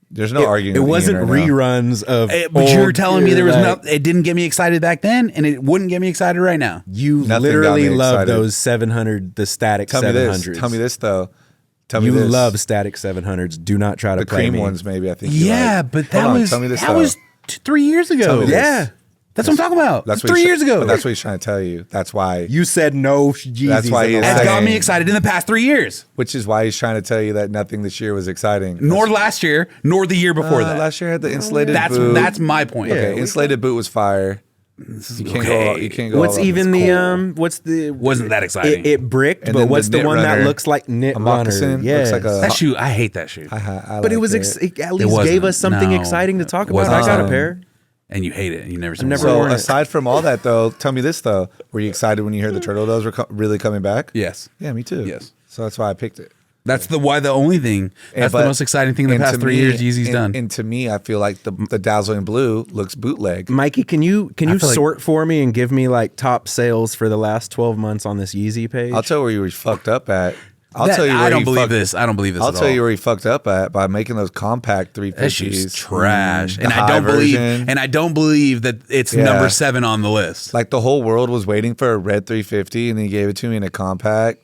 There's no arguing. it with wasn't Ian right now. reruns of. But you're old telling me gear, there was like, no. It didn't get me excited back then, and it wouldn't get me excited right now. You Nothing got literally me love excited. those 700, the static Tell me 700s. this. Tell me this though. Tell me You this. love static 700s. Do not try to the play cream me. ones, maybe. I think. you Yeah, like. but Hold on, that tell me this, that though. was 3 years ago. Tell me this. Yeah. That's what I'm talking about. That's That's what 3 he's years ago. But that's what he's trying to tell you. That's why. You said no Yeezys. That's why in the he's That's last- got saying- me excited in the past 3 years. Which is why he's trying to tell you that nothing this year was exciting. Nor last year, nor the year before that. Last year had the insulated That's boot. that's my point. okay. we Insulated boot was fire. You can't go. okay. You can't go. What's all out. even It's the cool. what's the Wasn't that exciting? It bricked, And but then the what's the knit one that runner. looks like knit A runner? moccasin? Yeah, Looks like a- that shoe, I hate that shoe. I but it like was it at least wasn't. gave us something No. exciting to talk It about. wasn't. I got a pair. And you hate it. And you never. never So worn it. aside from all that, though, tell me this though: were you excited when you heard the Turtle Doves were really coming back? Yes. Yeah, me too. Yes. So that's why I picked it. That's the only thing. That's the But- most exciting thing in the and past to 3 me- years Yeezy's and- done. And to me, I feel like the dazzling blue looks bootleg. Mikey, can you feel like- sort for me and give me like top sales for the last 12 months on this Yeezy page? I'll tell you where you were fucked up at. I'll That- tell you where I don't you believe fucked- this. I don't believe this I'll at tell all. you where he fucked up at by making those compact 350s. That shoe's trash. The And I high don't believe version. and I don't believe that it's Yeah. number 7 on the list. Like the whole world was waiting for a red 350, and he gave it to me in a compact,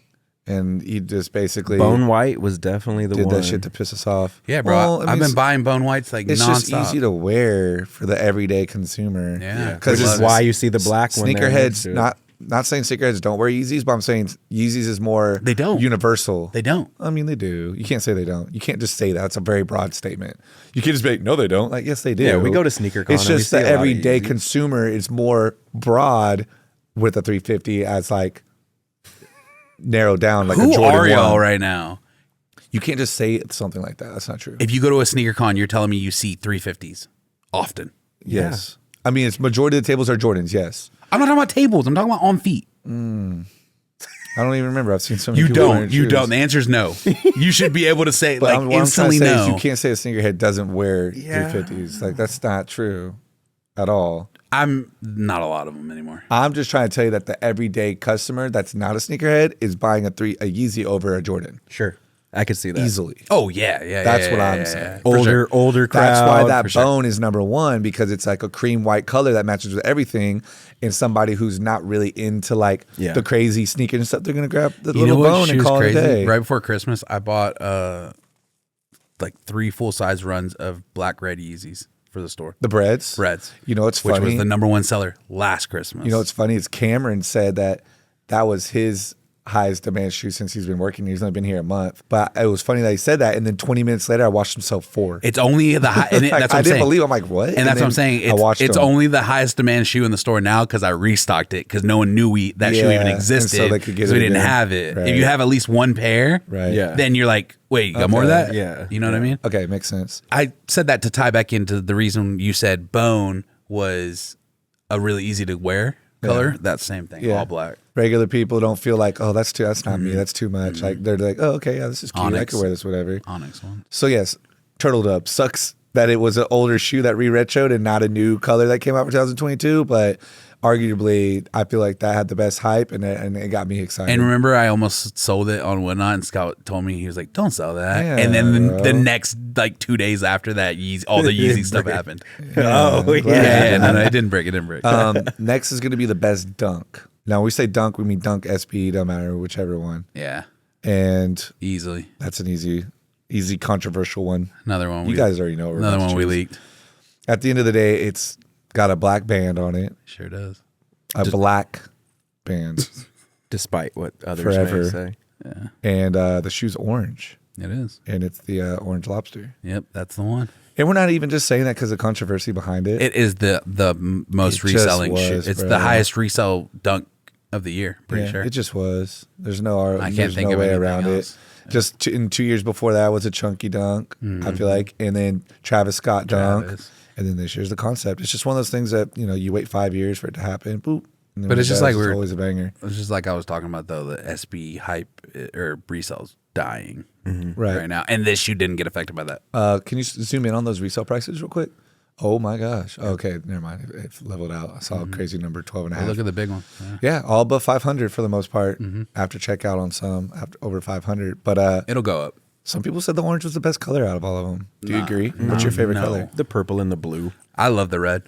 and he just basically Bone White was definitely the did one. that shit to piss us off. Yeah, bro. Well, I I've mean, been buying Bone Whites like It's nonstop. just easy to wear for the everyday consumer. Yeah. because Which is why you see the black one there next sneakerheads. to it. Not saying sneakerheads don't wear Yeezys, but I'm saying Yeezys is more They don't. universal. They don't. I mean, they do. You can't say they don't. You can't just say that. That's a very broad statement. You can't just be like, no, they don't. Like, yes, they do. Yeah, we go to SneakerCon It's and we just see a the lot of everyday Yeezys. consumer is more broad with a 350 as like narrowed down like a Who Jordan are y'all 1. right now? You can't just say something like that. That's not true. If you go to a sneaker con, you're telling me you see 350s often. Yes. I mean, it's majority of the tables are Jordans. Yes. I'm not talking about tables. I'm talking about on feet. I don't even remember. I've seen so many You people wearing don't. You shoes. don't. The answer is no. You should be able to say But like what I'm trying to instantly say is no. you can't say a sneakerhead doesn't wear Yeah. 350s. Like, that's not true at all. I'm not a lot of them anymore. I'm just trying to tell you that the everyday customer that's not a sneakerhead is buying a Yeezy over a Jordan. Sure. I could see that. easily. Oh yeah, yeah. That's yeah, what yeah, I'm yeah, saying. yeah. For Older, sure. older crowd. That's why for that sure. bone is number one, because it's like a cream white color that matches with everything. And somebody who's not really into like Yeah. the crazy sneakers and stuff, they're gonna grab the You know little what bone and shoe's call crazy? it a day. Right before Christmas, I bought like 3 full-size runs of black red Yeezys for the store. The breads. Breads. You know what's which funny? was the number 1 seller last Christmas. You know what's funny is Cameron said that was his highest demand shoe since he's been working. He's only been here a month. But it was funny that he said that. And then 20 minutes later, I watched him sell 4. It's only the high. And Like, that's what I I'm didn't saying. believe. I'm like, what? And that's what I'm saying. It's him. only the highest demand shoe in the store now because I restocked it because no one knew that shoe Yeah, even and existed. so they could get because we it didn't again. have it. Right. If you have at least one pair, Right. Yeah. then you're like, wait, you got more of Okay. that? Yeah. You know what I mean? Okay, makes sense. I said that to tie back into the reason you said bone was a really easy to wear color. That's the same thing. Yeah. All black. Regular people don't feel like, oh, that's not me. That's too much. Like they're like, oh, okay, yeah, this is cute. I Onyx. could wear this, whatever. Onyx one. So yes, Turtle Dove sucks that it was an older shoe that re-retroed and not a new color that came out for 2022. But arguably, I feel like that had the best hype and it got me excited. And remember, I almost sold it on Whatnot, and Scott told me, he was like, don't sell that. Yeah, and then bro. the next, like 2 days after that, all the Yeezy stuff happened. Oh, glad. Yeah, no, it didn't break. It didn't break. Next is going to be the best dunk. Now, when we say dunk, we mean dunk SB, don't matter whichever one. Yeah, And easily. that's an easy controversial one. Another one. You guys already know what we're Another about to one we choose. leaked. At the end of the day, it's got a black band on it, Sure does. a black band, Despite what others Forever. may say. Yeah, and the shoe's orange, it is. and it's the orange lobster. Yep, that's the one. And we're not even just saying that because of controversy behind it. It is the most It just reselling shoe. was, It's bro. the highest resell dunk of the year. Pretty Yeah, sure. it just was. There's no I can't there's think no of way anything around else. it. Just in 2 years before that was a chunky dunk, I feel like, and then Travis Scott dunk, Travis. and then this year's the concept. It's just one of those things that you wait 5 years for it to happen. Boop. And then But when it's it just does, like it's always a banger, It's just like I was talking about though. The SB hype or resell's dying right? now, and this shoe didn't get affected by that. Can you zoom in on those resale prices real quick? Oh my gosh. Okay, never mind. It leveled out. I saw a crazy number, 12 and a half. Look at the big one. Yeah. Yeah, all above 500 for the most part. After checkout on some, after over 500. But It'll go up. some people said the orange was the best color out of all of them. Do you agree? What's your favorite no. color? The purple and the blue. I love the red.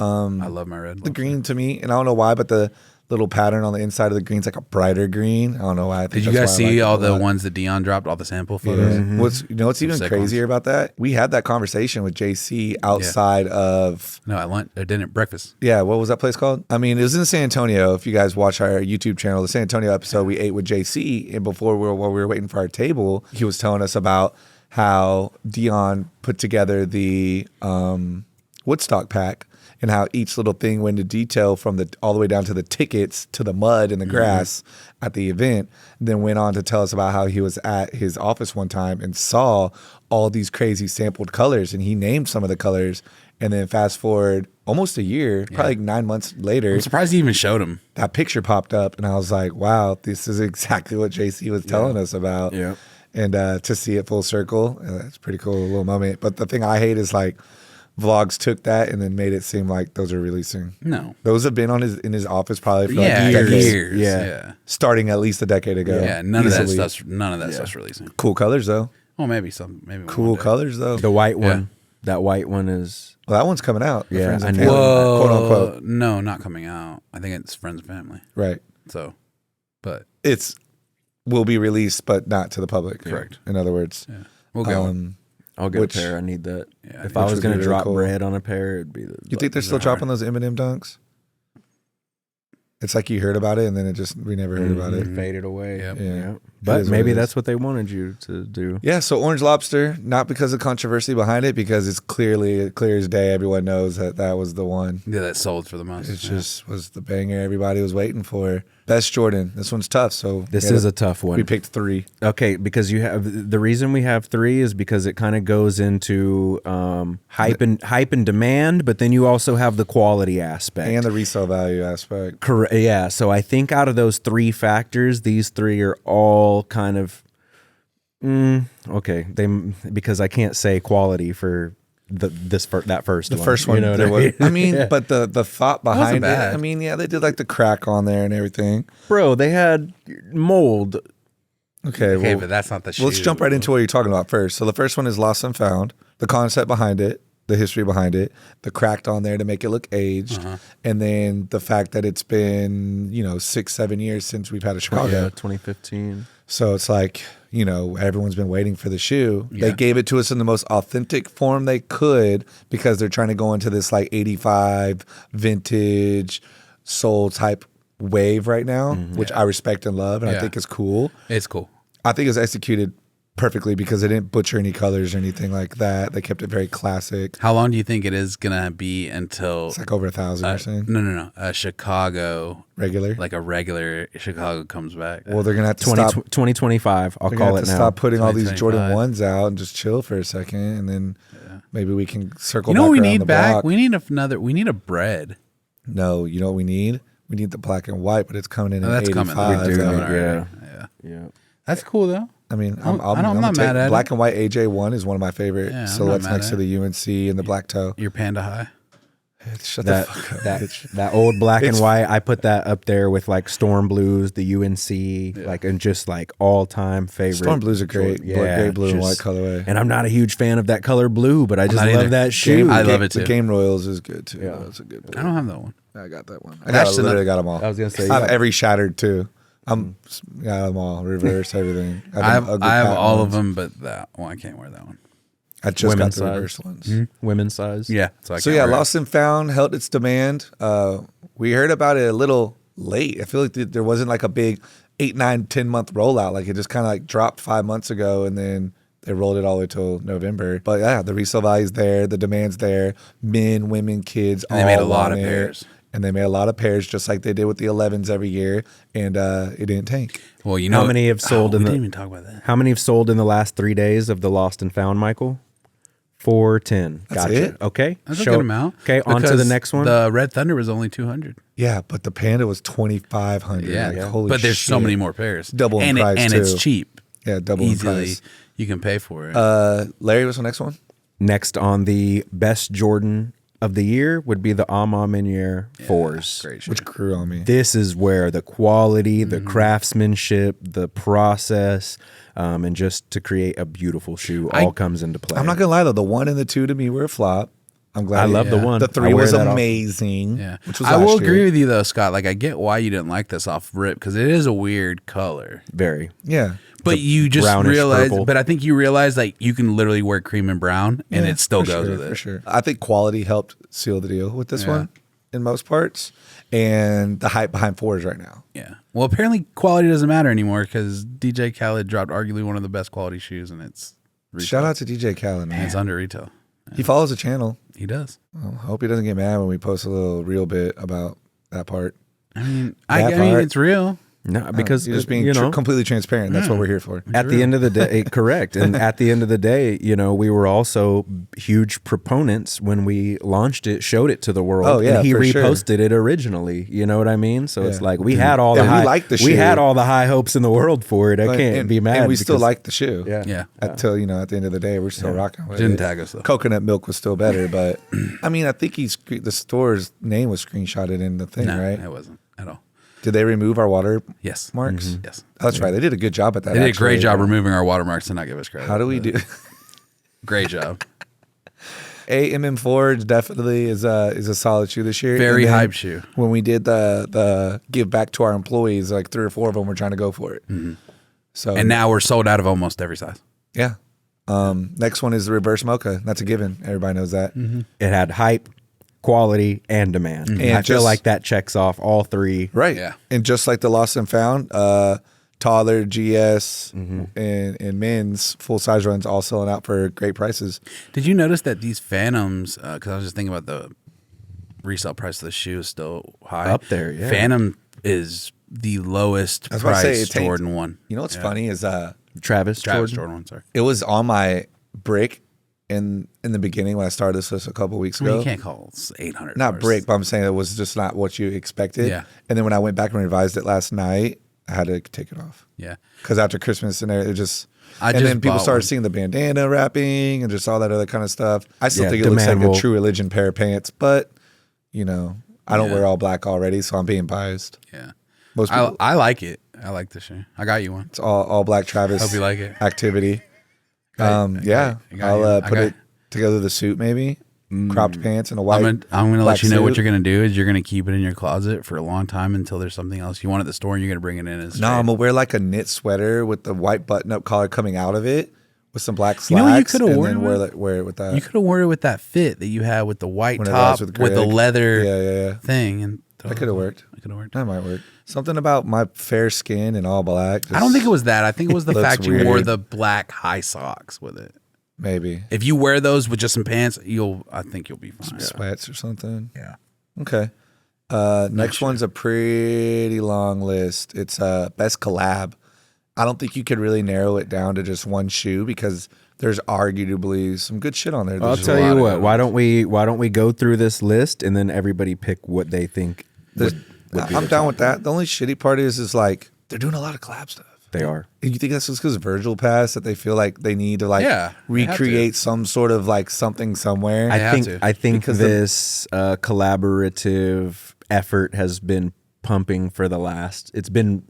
I love my red. The green to me, and I don't know why, but the little pattern on the inside of the green's like a brighter green. I don't know why. I think Did you that's guys why I see like it all a the lot. ones that Dion dropped, all the sample Yeah. photos? What's even sick crazier about that? We had that conversation with JC outside of No, at lunch or dinner, breakfast. yeah, what was that place called? I mean, it was in San Antonio. If you guys watch our YouTube channel, the San Antonio episode, we ate with JC, and while we were waiting for our table, he was telling us about how Dion put together the Woodstock pack and how each little thing went into detail from all the way down to the tickets to the mud and the grass at the event. Then went on to tell us about how he was at his office one time and saw all these crazy sampled colors, and he named some of the colors. And then fast forward almost a year, probably like 9 months later, I'm surprised he even showed him. that picture popped up, and I was like, wow, this is exactly what JC was telling us about. Yeah. And to see it full circle, it's pretty cool, a little moment. But the thing I hate is like Vlogs took that and then made it seem like those are releasing. No. Those have been in his office probably for Yeah, like decades. years. Yeah. Yeah. Starting at least a decade ago. Yeah. None of Easily. that stuff's releasing. Cool colors though. Well, maybe some. Maybe one Cool day. colors though. The white Yeah. one. That white one is. Well, that one's coming out. The Yeah, Friends I and know. Family, Whoa. quote unquote. No, not coming out. I think it's friends and family. Right. So, but It's will be released, but not to the public. Correct. In other words. yeah, we'll go. I'll get Which- a pair. I need that. Yeah, If which I was would going be to really drop cool. bread on a pair, it'd be the. You think they're still dropping those Eminem dunks? It's like you heard about it and then we never heard about it. Faded away. Yep. Yeah. But is what maybe it is. that's what they wanted you to do. Yeah, so Orange Lobster, not because of controversy behind it, because it's clear as day. Everyone knows that was the one. Yeah, that sold for the most. It Yeah. just was the banger everybody was waiting for. Best Jordan. This one's tough. So This is a tough one. We picked 3. Okay, because you have the reason we have 3 is because it kind of goes into hype and demand, but then you also have the quality aspect And the resale value aspect. Correct. Yeah. So I think out of those 3 factors, these 3 are all kind of okay. Because I can't say quality for that first one. The first one. You know what there I was- mean? I mean, but the thought behind it. bad. I mean, yeah, they did like the crack on there and everything. Bro, they had mold Okay, Okay, well, but that's not the shoe. let's jump right into what you're talking about first. So the first one is Lost and Found, the concept behind it, the history behind it, the cracked on there to make it look aged, and then the fact that it's been 6-7 years since we've had a Chicago. Yeah, 2015. So it's like, everyone's been waiting for the shoe. They Yeah. gave it to us in the most authentic form they could because they're trying to go into this like 85 vintage soul type wave right now, which I respect and love, and I Yeah. think is cool. It's cool. I think it's executed perfectly because they didn't butcher any colors or anything like that. They kept it very classic. How long do you think it is gonna be until It's like over 1,000 you're saying? no, a Chicago, Regular? like a regular Chicago comes back? Well, they're going to have to 20, stop. 2025. I'll They're call gonna it have to now. stop putting all these Jordan 2025. 1s out and just chill for a second, and then maybe we can circle You know back what we around need the back? block. We need another. We need a bread. No, you know what we need? We need the black and white, but it's coming in Oh, at that's 85. coming. We do, so- yeah. Yeah. Yeah. That's cool though. I mean, I'm not mad at black it. and white AJ1 is one of my favorite Yeah, I'm silhouettes not mad next at to the UNC and the black toe. Your Panda High. Shut That the fuck up, that bitch. that old black and It's- white, I put that up there with like Storm Blues, the UNC, like and just like all time favorite. Storm Blues are great. Great blue and white just- colorway. And I'm not a huge fan of that color blue, but I just not love either. that shoe. I love it The too. Game Royals is good too. Yeah, that's a good blue. I don't have that one. I got that one. That's literally got them all. I was gonna say, I have yeah. every shattered too. I'm got them all. Reverse everything. I have them ugly all patent of ones. them, but that one I can't wear that one. I just Women's got the size. reverse ones. Women's size. Yeah. So I So can't yeah, wear it. Lost and Found held its demand. We heard about it a little late. I feel like there wasn't like a big 8, 9, 10 month rollout. Like it just kind of like dropped 5 months ago, and then they rolled it all the way till November. But yeah, the resale value's there, the demand's there. Men, women, kids, And they made a all lot want of it. pairs. And they made a lot of pairs, just like they did with the 11s every year, and it didn't tank. Well, you know How many have sold in we the? didn't even talk about that. How many have sold in the last 3 days of the Lost and Found, Michael? 410. That's Gotcha. it? Okay. That's a good amount. Okay, on to the Because next one. The Red Thunder was only 200. Yeah, but the Panda was 2,500. Yeah, Like, holy but there's so shit. many more pairs. Double in and price, and it's too. cheap. Yeah, double in Easily, price. you can pay for it. Larry, what's the next one? Next on the best Jordan of the year would be the Ama Meniere 4s. Great shit. Which grew on me. This is where the quality, the Mm-hmm. craftsmanship, the process, and just to create a beautiful shoe all comes into play. I'm not gonna lie though, the 1 and the 2 to me were a flop. I'm glad. I love the Yeah. one. The I 3 wear was that off. amazing. Yeah, which was I will last agree year. with you though, Scott. Like, I get why you didn't like this off rip because it is a weird color. Very. Yeah, But you just brownish realize. purple. But I think you realize like you can literally wear cream and brown, and Yeah, it still for goes sure, with it. for sure. I think quality helped seal the deal with this Yeah. one in most parts, and the hype behind 4s right now. Yeah. Well, apparently quality doesn't matter anymore because DJ Khaled dropped arguably one of the best quality shoes, and it's retail. Shout out to DJ Khaled, man. It's under retail. He follows the channel. He does. I hope he doesn't get mad when we post a little real bit about that part. I mean, That I mean, part- it's real. No, because You're just being you know, completely transparent. That's what we're here for. at the end of the day, correct. And at the end of the day, you know, we were also huge proponents when we launched it, showed it to the world. Oh, yeah, and he for sure. reposted it originally. You know what I mean? So it's Yeah. like we had all the And we high, liked the we shoe. had all the high hopes in the world for it. I can't and, be mad. And we still because- like the shoe. Yeah. Yeah. Until, at the end of the day, we're still rocking with Didn't it. tag us though. Coconut milk was still better, but I mean, I think the store's name was screenshotted in the thing, No, right? it wasn't at all. Did they remove our watermarks? Yes. Yes. Oh, that's right. They did a good job at that. They did a actually. great job removing our watermarks and not give us credit. How do we do? Great job. AMM4 definitely is a solid shoe this year. Very And then hype shoe. When we did the give back to our employees, like 3 or 4 of them were trying to go for it. So And now we're sold out of almost every size. yeah. Next one is the reverse mocha. That's a given. Everybody knows that. It had hype, quality, and demand. And I feel just- like that checks off all three. Right. Yeah. And just like the Lost and Found, taller GS and men's full size runs all selling out for great prices. Did you notice that these Phantoms, because I was just thinking about the resale price of the shoe is still high. Up there, yeah. Phantom is the lowest I was about to say, price it tanked. Jordan 1. You know what's funny is Travis Travis Jordan. Jordan 1, sorry. it was on my brick in the beginning when I started this a couple weeks I mean, ago. you can't call it 800. Not break, but I'm saying it was just not what you expected. Yeah. And then when I went back and revised it last night, I had to take it off. Yeah. Because after Christmas and it just, I and just then people bought started one. seeing the bandana wrapping and just all that other kind of stuff. I still Yeah, think it looks like demand a will- true religion pair of pants, but I don't Yeah. wear all black already, so I'm being biased. Yeah. Most people, I like it. I like the shoe. I got you one. it's all black Travis. Hope you like it. Activity. I got I'll you. put it together the suit maybe, cropped pants and a white. I'm gonna black let you know what suit. you're gonna do is you're gonna keep it in your closet for a long time until there's something else you want at the store and you're gonna bring it in as No, I'm straight. gonna wear like a knit sweater with the white button-up collar coming out of it with some black slacks. You know what you coulda and worn then it with? wear it with that. You could have worn it with that fit that you had with the white One of those top with with the Greg. leather Yeah. thing, and That could have worked. It could have worked. That might work. Something about my fair skin and all black. I don't think it was that. I think it was the Looks fact you wore weird. the black high socks with it. Maybe If you wear those with just some pants, I think you'll be fine. sweats or something. Yeah. Okay. Next one's a pretty long list. It's best collab. I don't think you could really narrow it down to just one shoe because there's arguably some good shit on there. I'll There's tell a lot you of what. good Why don't we go through this list and then everybody pick what they think would be I'm the down top. with that. The only shitty part is like they're doing a lot of collab stuff. They are. And you think that's just because Virgil passed that they feel like they need to like Yeah, they have to. recreate some sort of like something somewhere? have I think to, I think because this collaborative effort has been pumping for the last. It's been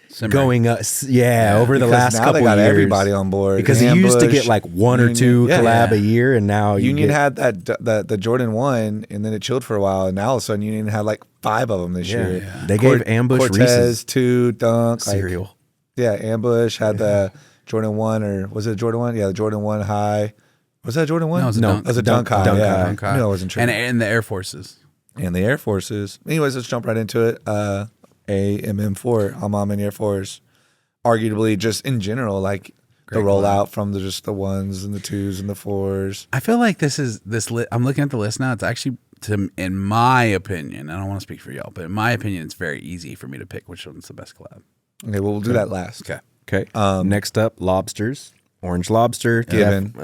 Simmering. going up. Yeah, over the Because last now couple they got years. everybody on board. Because it used to Ambush, get like one or Union. two Yeah. collab Yeah. a year, and now you Union get, had the Jordan 1, and then it chilled for a while, and now all of a sudden Union had like 5 of them this year. They gave Ambush Cortez Reese's 2 Dunk like- cereal. yeah, Ambush had the Jordan 1, or was it a Jordan 1? Yeah, the Jordan 1 high. Was that a Jordan 1? No, it was a No, dunk. It was a dunk high. Dunk yeah. high. Dunk high. I knew I wasn't true. And the Air Forces. And the Air Forces. Anyways, let's jump right into it. AMM4, I'm in Air Force. Arguably, just in general, like Great the rollout from just the 1s and the 2s and the 4s. I feel like this I'm looking at the list now. It's actually, in my opinion, I don't want to speak for y'all, but in my opinion, it's very easy for me to pick which one's the best collab. Okay, well, we'll do that last. Okay. Okay. Next up, lobsters. Orange lobster. Given.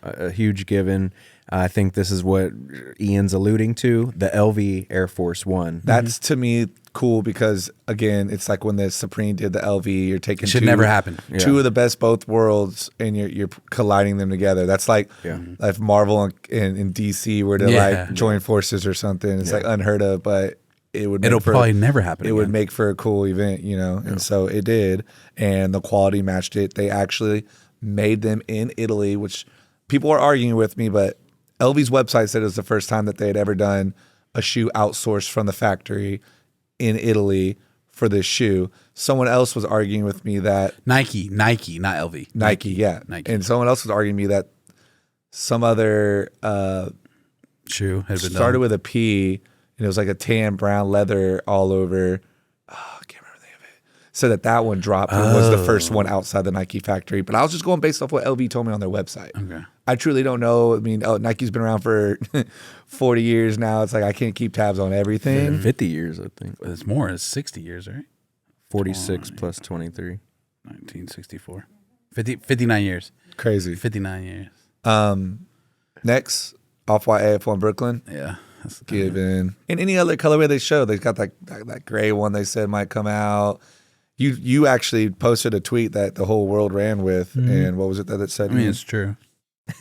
A huge given. I think this is what Ian's alluding to. The LV Air Force One. That's to me cool because again, it's like when the Supreme did the LV, you're taking It should never happen. two of the best both worlds and you're colliding them together. That's like if Marvel and DC were to Yeah. like join forces or something. It's like unheard of, but it'll Probably never happen. It would make for a cool event, you know? And so it did. And the quality matched it. They actually made them in Italy, which people are arguing with me, but LV's website said it was the first time that they had ever done a shoe outsourced from the factory in Italy for this shoe. Someone else was arguing with me that Nike, not LV. Nike. And someone else was arguing with me that some other Shoe has been started done. with a P, and it was like a tan brown leather all over. Oh, I can't remember the name of it. So that one dropped and was the first one outside the Nike factory. But I was just going based off what LV told me on their website. Okay. I truly don't know. I mean, Nike's been around for 40 years now. It's like I can't keep tabs on everything. 50 years, I think. It's more. It's 60 years, right? 46 plus 23. 1964. 59 years. Crazy. 59 years. Next, Off-White AF1 Brooklyn. Yeah. That's Given. And any other colorway they show, they've got that gray one they said might come out. You actually posted a tweet that the whole world ran with, and what was it that it said? I mean, it's true.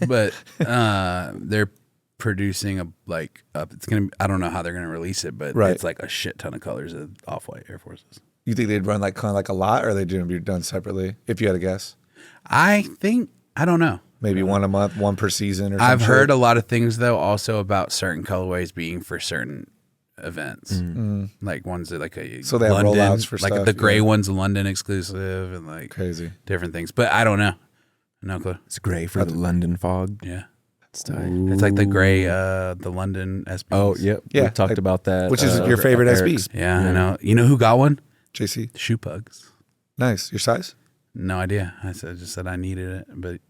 But they're producing it's gonna. I don't know how they're gonna release it, but Right. it's like a shit ton of colors of Off-White Air Forces. You think they'd run like kind of like a lot, or are they going to be done separately? If you had to guess, I don't know. maybe one a month, one per season, or I've some heard shit? a lot of things though, also about certain colorways being for certain events, like ones that like a So they have London, rollouts for like stuff, the gray yeah. one's a London exclusive, and like Crazy. different things. But I don't know. No clue. It's gray for the London fog. Yeah, That's tight. it's like the gray, the London SB. Oh, yep. Yeah, We talked like- about that. which is your favorite Eric's. SB. Yeah, I know. You know who got one? JC, The Shoe Pugs. nice. Your size? No idea. Just said I needed it, but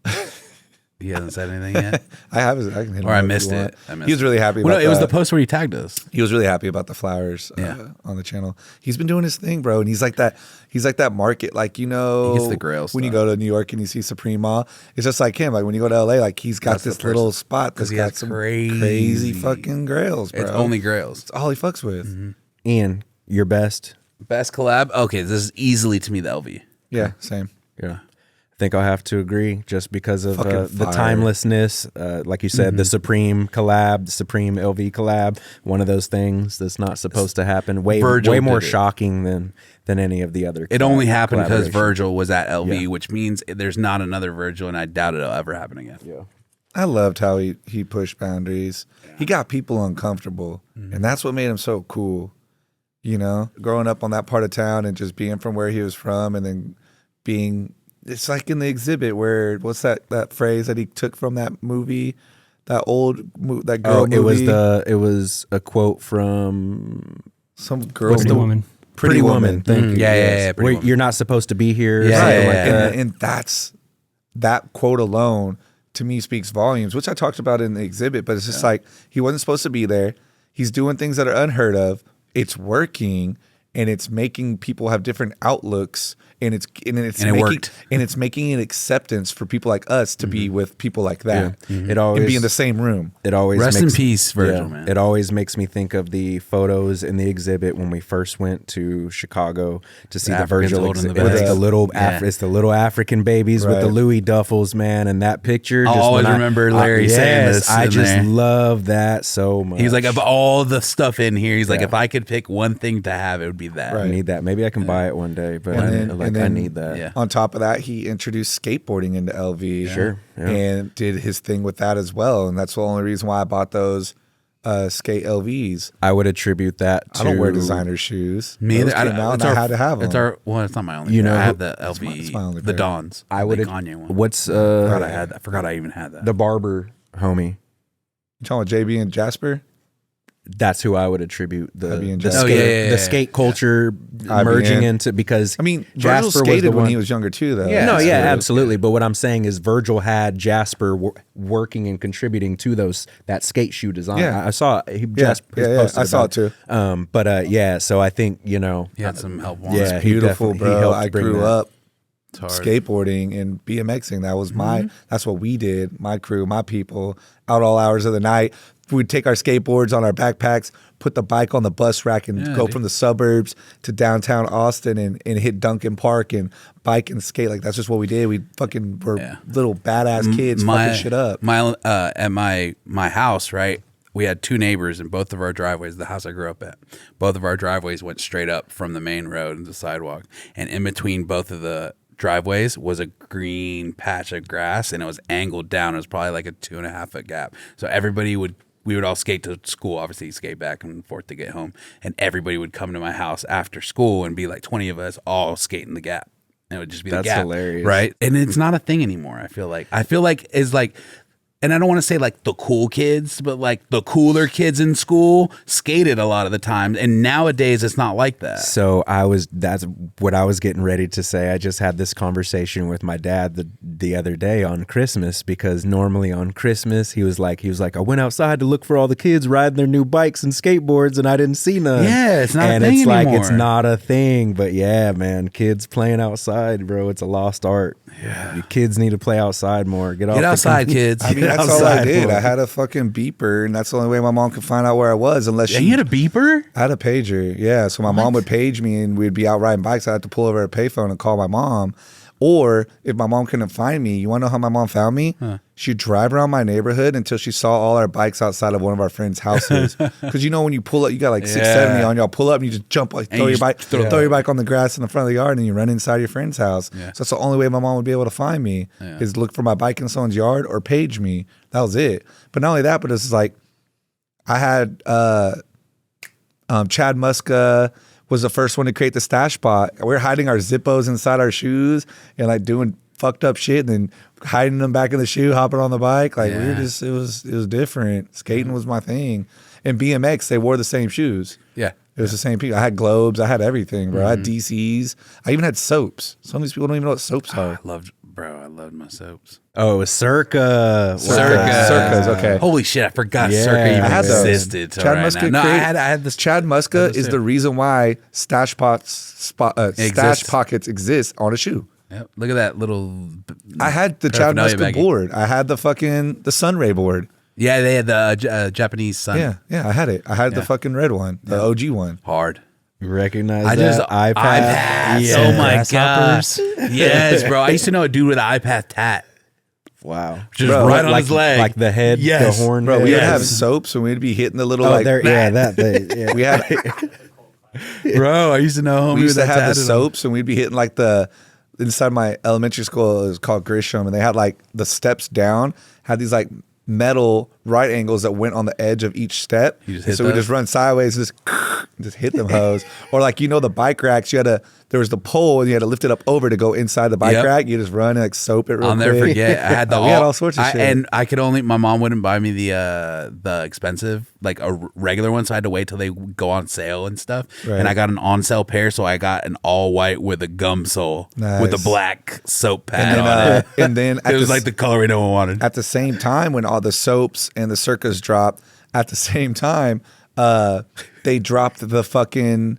he hasn't said anything yet. I have. I can hit him Or I up if missed you it. want. I missed He was it. really happy. Well, about no, it was the that. post where he tagged us. He was really happy about the flowers Yeah. on the channel. He's been doing his thing, bro, and he's like that. He's like that market, like He gets the grail when you stuff. go to New York and you see Supreme Mall. It's just like him. Like when you go to LA, like he's got That's the this little person. spot that's 'Cause he got has some crazy- fucking grails, bro. It's only grails. It's all he fucks with. Mm-hmm. Ian, your best. Best collab? Okay, this is easily to me the LV. Yeah, same. Yeah. think I'll have to agree just because of Fucking the fire. timelessness. Like you said, the Supreme collab, the Supreme LV collab, one of those things that's not supposed to happen. Way Virgil more did it. shocking than any of the other. It only happened because collaborations. Virgil was at LV, Yeah. which means there's not another Virgil, and I doubt it'll ever happen again. Yeah. I loved how he pushed boundaries. He got people uncomfortable, and that's what made him so cool. You know, growing up on that part of town and just being from where he was from, and then being, it's like in the exhibit where, what's that phrase that he took from that movie, that girl movie? It was a quote from Some girl Pretty Woman. Pretty Woman. Thank you. Yeah, yes. yeah, Pretty Where Woman. you're not supposed to be here. Yeah, something yeah, like yeah. that. And that's that quote alone to me speaks volumes, which I talked about in the exhibit. But it's just like, he wasn't supposed to be there. He's doing things that are unheard of. It's working, and it's making people have different outlooks, and it's And it making, worked. and it's making an acceptance for people like us to be with people like that, It always and be in the same room. It always Rest makes, in peace, Virgil, man. It always makes me think of the photos in the exhibit when we first went to Chicago to see the Africans Virgil holding the exhibit. It's bags. the little Yeah. it's the little African babies with the Right. Louis duffels, man, and that picture. I'll just always when remember Larry saying this I in just there. love that so much. He's like, of all the stuff in here, he's like, Yeah. if I could pick one thing to have, it would be that. I need that. Maybe I can buy it one day, but And I then- need that. Yeah. On top of that, he introduced skateboarding into LV. Sure, yeah. And did his thing with that as well. And that's the only reason why I bought those skate LVs. I would attribute that to I don't wear designer shoes. Me Those either. came out and It's I our- had to have them. It's our. Well, it's not my only. You pair. know, I have the it's LV, my only the pair. Dons. I the would Kanye one. What's Forgot I had that. Forgot I even had that. the barber homie? You talking about JB and Jasper? That's who I would attribute the I'd be in the Jasper. skate, Oh, yeah, yeah, the yeah. skate culture I'd be merging in. into, because I mean, Virgil Jasper was skated the when one- he was younger too, though. Yeah, no, That's yeah, true. absolutely. But what I'm saying is Virgil had Jasper working and contributing to that skate shoe design. Yeah. I saw Jasper yeah, posted I saw about it too. But yeah, so I think He had some help. On yeah, it. he Beautiful, definitely- he bro. helped I bring grew that. up It's hard. skateboarding and BMXing. That was that's what we did. My crew, my people, out all hours of the night. We'd take our skateboards on our backpacks, put the bike on the bus rack, and go dude. from the suburbs to downtown Austin and hit Duncan Park and bike and skate. Like, that's just what we did. We fucking were little badass kids fucking shit up. At my house, right? We had two neighbors, and both of our driveways, the house I grew up at, both of our driveways went straight up from the main road into the sidewalk, and in between both of the driveways was a green patch of grass, and it was angled down. It was probably like a 2.5 foot gap. So we would all skate to school, obviously skate back and forth to get home. And everybody would come to my house after school and be like 20 of us all skating the gap. And it would just be the That's gap. hilarious. Right? And it's not a thing anymore, I feel like. It's like, and I don't want to say like the cool kids, but like the cooler kids in school skated a lot of the time. And nowadays it's not like that. So that's what I was getting ready to say. I just had this conversation with my dad the other day on Christmas, because normally on Christmas he was like, I went outside to look for all the kids riding their new bikes and skateboards, and I didn't see none. Yeah, it's not a and thing it's like, it's anymore. not a thing. But yeah, man, kids playing outside, bro, it's a lost art. Yeah, you kids need to play outside more. Get outside, kids. I mean, Get that's all I outside did. more. I had a fucking beeper, and that's the only way my mom could find out where I was, unless Yeah, she you had a beeper? I had a pager, yeah. So my mom would page me, and we'd be out riding bikes. I had to pull over a payphone and call my mom. Or if my mom couldn't find me, you want to know how my mom found me? She'd drive around my neighborhood until she saw all our bikes outside of one of our friends' houses. Because you know when you pull up, you got like 670 on y'all. Pull up and you just jump, like And throw you your bike, just throw throw your bike on the grass in the front of the yard, and you run inside your friend's house. Yeah. So that's the only way my mom would be able to find me is look for my bike in someone's yard or page me. That was it. But not only that, but it's like I had Chad Muska was the first one to create the stash spot. We were hiding our Zippos inside our shoes and like doing fucked up shit and then hiding them back in the shoe, hopping on the bike. Like we were just, it was different. Skating was my thing. And BMX, they wore the same shoes. Yeah. It was the same people. I had globes. I had everything, bro. I had DCs. I even had soaps. Some of these people don't even know what soaps are. I loved my soaps. Oh, Circa. Circas, okay. Holy shit, I forgot Yeah. Circa even I had those. existed. till Chad right Muska now. No, create- I had this. Chad Muska is the reason why stash Exists. pockets exist on a shoe. Yep. Look at that little. I had the Chad paraphernalia Muska baggie. board. I had the Sunray board. Yeah, they had the Japanese sun. Yeah, I had it. I had the fucking red one, the OG one. Hard. Recognize I that? just iPad. iPads. Oh my gosh. Yes, bro. I used to know a dude with an iPad tat. Wow. Just Bro, right on like, his leg. Like the head, Yes. the horn. Bro, head. we would Yes. have soaps and we'd be hitting the little Oh, like. there. Yeah, that. We had Bro, I used to know homie we used with to that have the tatted on. soaps and we'd be hitting like the inside my elementary school. It was called Grisham, and they had like the steps down had these like metal right angles that went on the edge of each step. You just And hit so we those? just run sideways, and just hit them hoes. Or like the bike racks, there was the pole and you had to lift it up over to go inside the bike Yep. rack. You just run and like soap it real I'll quick. never forget. I had the We had all sorts of shit. And I could only. My mom wouldn't buy me the expensive, like a regular one. So I had to wait till they go on sale and stuff. Right. And I got an on sale pair, so I got an all white with a gum sole with a Nice. black soap pad And then, on it. and then It was like the colorway no one wanted. at the same time when all the soaps and the circas dropped, at the same time, they dropped the fucking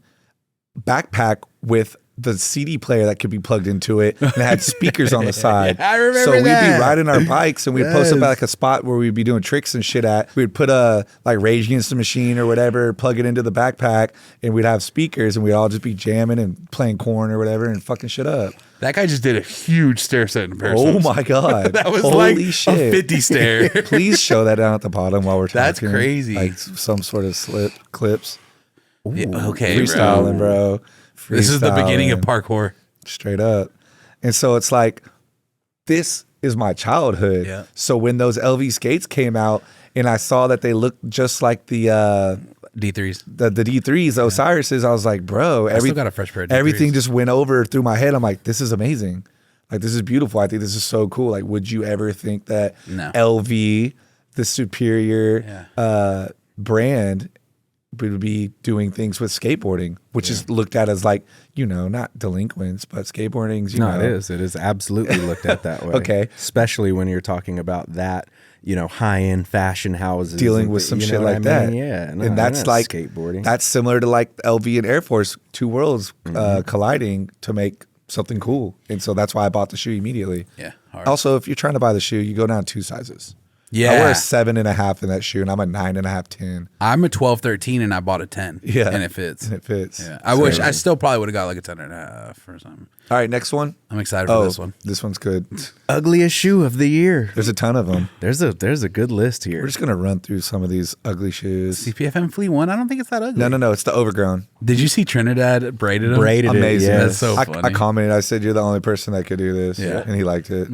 backpack with the CD player that could be plugged into it and it had speakers on the side. I remember So we'd that. be riding our bikes and we'd post up at Yes. like a spot where we'd be doing tricks and shit at. We'd put a like Rage Against the Machine or whatever, plug it into the backpack, and we'd have speakers and we'd all just be jamming and playing Corn or whatever and fucking shit up. That guy just did a huge stair set in pair of Oh soaps. my God. That was Holy like shit. a 50 stair. Please show that down at the bottom while we're talking. That's crazy. Like some sort of slip clips. Yeah, okay, Freestyling, bro. This is the beginning of Freestyling. parkour. Straight up. And so it's like, this is my childhood. Yeah. So when those LV skates came out and I saw that they looked just like the D3s. D3s, Osiris's, I was like, bro, still got a fresh pair of D3s. everything just went over through my head. I'm like, this is amazing. Like, this is beautiful. I think this is so cool. Like, would you ever think that No. LV, the superior brand, would be doing things with skateboarding, which is looked at as like, not delinquents, but skateboarding's, No, it is. It is absolutely looked at that way. Okay. Especially when you're talking about that, high-end fashion houses. dealing and with some you know shit what like I that. mean? Yeah. No, and that's like skateboarding. That's similar to like LV and Air Force, two worlds colliding to make something cool. And so that's why I bought the shoe immediately. Yeah. Hard. Also, if you're trying to buy the shoe, you go down 2 sizes. Yeah. I wear a 7.5 in that shoe, and I'm a 9.5, 10. I'm a 12, 13, and I bought a 10. Yeah. And it fits. And it fits. Yeah. I wish I still probably would have got like a 10 and a half or something. All right, next one. I'm excited for this one. This one's good. Ugliest shoe of the year. There's a ton of them. There's a good list here. We're just gonna run through some of these ugly shoes. CPFM Flea one. I don't think it's that ugly. No, it's the overgrown. Did you see Trinidad braided them? Braided it, Amazing. yes. That's so I funny. commented. I said you're the only person that could do this. Yeah. and he liked it.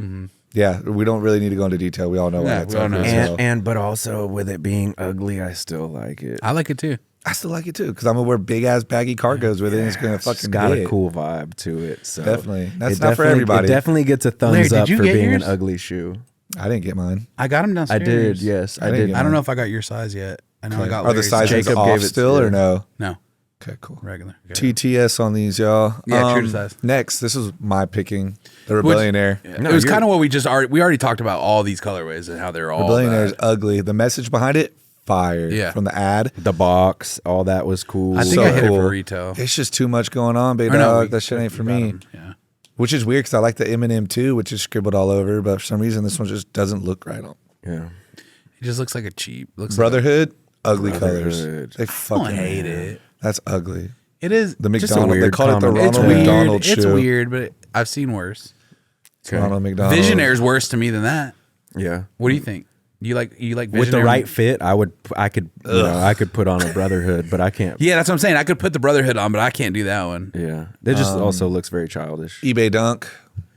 Yeah, we don't really need to go into detail. We all know why Yeah, it's we all ugly know. as hell. But also with it being ugly, I still like it. I like it too. I still like it too because I'm gonna wear big ass baggy cargos with it. And it's gonna It's fucking got hit. a cool vibe to it. So Definitely. That's it not for definitely- everybody. It definitely gets a thumbs Larry, did up you for get being yours? an ugly shoe. I didn't get mine. I got them I downstairs. did, yes, I I didn't did. get I don't know if I got your size yet. I know I got Are the Larry's sizes Jacob off gave it- still yeah. or no? No, Okay, cool. regular. Okay. TTS on these, y'all. Yeah, true to size. Next, this is my picking. The Rebellionaire. Yeah. No, it was you're- kind of what we already talked about all these colorways and how they're all Rebellionaire is bad. ugly. The message behind it, fire. Yeah. From the ad. The box, all that was cool. I think So I hit it cool. for retail. It's just too much going on, big Or no, dog. we- That shit ain't for we got me. 'em, Yeah. Which is weird because I like the Eminem too, which is scribbled all over. But for some reason, this one just doesn't look right on. Yeah. It just looks like a cheap. Looks Brotherhood, ugly Brotherhood. colors. They Like fucking I don't hate it. That's ugly. It is The just a McDonald. They weird call it the comment. It's Ronald weird. McDonald It's shoe. weird, but I've seen worse. Ronald McDonald. Visionaire's worse to me than that. Yeah. What do you think? You like With the Visionaire? right fit, I could put on a Brotherhood, but I can't. Yeah, that's what I'm saying. I could put the Brotherhood on, but I can't do that one. Yeah. It just also looks very childish. eBay Dunk.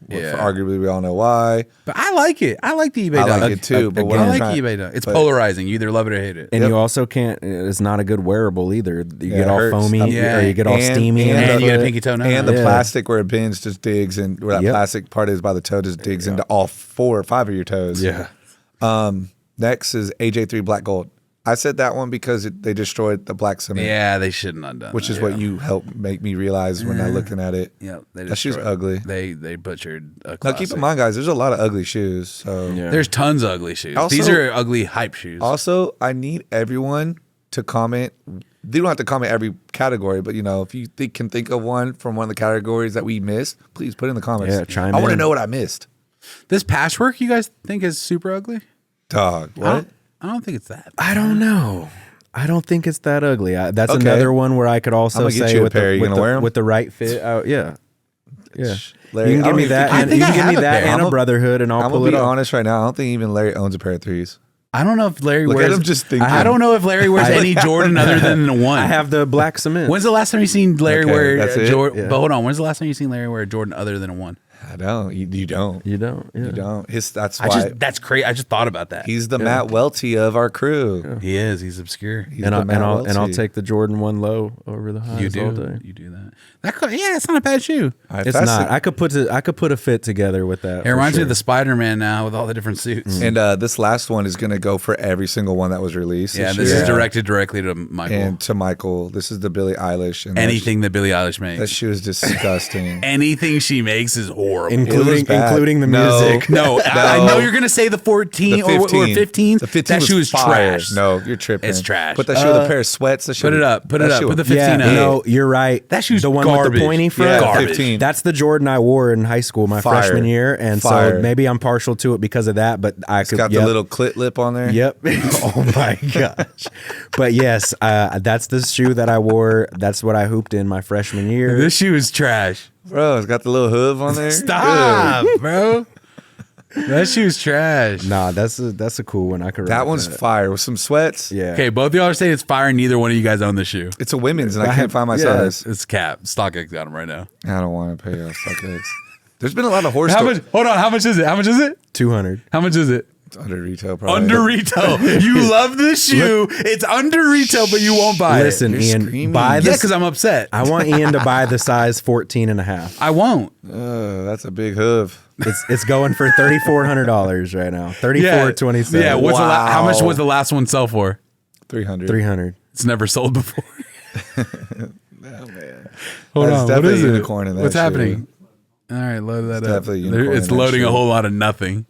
Yeah. Arguably, we all know why. But I like it. I like the eBay I dunk. like it too. But what I I'm like trying, eBay dunk. It's but- polarizing. You either love it or hate it. And Yep. you also can't. It's not a good wearable either. You Yeah, get it hurts. foamy, Yeah. or you get all And- steamy, and in And the you got a foot. pinky toe now. And the Yeah. plastic where it bends just digs and where that Yep. plastic part is by the toe just digs into all 4 or 5 of your toes. Yeah. Next is AJ3 Black Gold. I said that one because they destroyed the black cement, Yeah, they shouldn't have done which that. is what you helped make me realize when I looking at it. Yeah, they That shoe's destroyed- ugly. They butchered a Now classic. keep in mind, guys, there's a lot of ugly shoes. So Yeah. There's tons of ugly shoes. Also- These are ugly hype shoes. also, I need everyone to comment. They don't have to comment every category, but if you can think of one from one of the categories that we missed, please put it in the comments. Yeah, chime I want to in. know what I missed. This patchwork, you guys think is super ugly? Dog, what? I don't think it's that. I don't know. I don't think it's that ugly. That's Okay. another one where I could also I'm gonna get say you a with pair. You gonna wear 'em? with the right fit. Yeah. Larry, You can I give don't me even that, think- and I you think can give I me have a that pair. and a I'm a- Brotherhood, and I'll I'm pull gonna it be off. honest right now. I don't think even Larry owns a pair of threes. I don't know if Larry Look wears. at him just thinking. I don't know if Larry wears any Jordan other than the one. I have the black cement. When's the last time you seen Larry Okay, wear that's a it? Jordan? Yeah. But hold on, when's the last time you seen Larry wear a Jordan other than a one? I don't. You don't. You don't. Yeah. You don't. That's why That's crazy. I just thought about that. he's the Matt Welty of our crew. He is. He's obscure. He's And, the Matt I'll Welty. take the Jordan 1 low over the highs You all do. day. You do that. Yeah, it's not a bad shoe. All right, It's that's not. it. I could put a fit together with that. It for reminds me sure. of the Spider-Man now with all the different suits. And this last one is going to go for every single one that was released. Yeah, this this year. is directed directly to Michael. And to Michael. This is the Billie Eilish. And Anything that Billie Eilish That makes. shoe is disgusting. Anything she makes is horrible. It was including bad. including the No. music. No, I know you're gonna say the 14 or 15. The 15 that shoe is fire. trash. No, you're tripping. It's trash. Put that shoe with a pair of sweats. That shoe Put it was- up. Put it that up. shoe Put the was 15 Yeah, up. no, you're right. That shoe's the one with garbage. the pointy front. Yeah, Garbage. 15. That's the Jordan I wore in high school, my Fire. freshman year, and Fire. so maybe I'm partial to it because of that. But I It's could got yep, the little clit lip on there. Yep. Oh my gosh. But yes, that's the shoe that I wore. That's what I hooped in my freshman year. This shoe is trash. Bro, it's got the little hoof on there. Stop, bro. That shoe's trash. Nah, that's a cool one. I could. That rock one's fire with some sweats. Yeah. Okay, both of y'all are saying it's fire. Neither one of you guys own the shoe. It's a women's, and I I can't have- find my yeah. size. It's cap. StockX got them right now. I don't want to pay us StockX. There's been a lot of horse. How much? Hold on. How much is it? How much is it? 200. How much is it? It's under retail, probably. Under retail. You love this shoe. It's under retail, but you won't buy Listen, it. You're Ian, screaming. buy Yeah, this. because I'm upset. I want Ian to buy the size 14 and a half. I won't. That's a big hoof. It's going for $3,400 right now. $3,427. Yeah. What's how much Wow. was the last one sell for? 300. 300. It's never sold before. Oh, man. Hold That's on. What definitely is a it? unicorn in that What's shoe. happening? All right, load that up. definitely a unicorn It's in that loading a shoe. whole lot of nothing.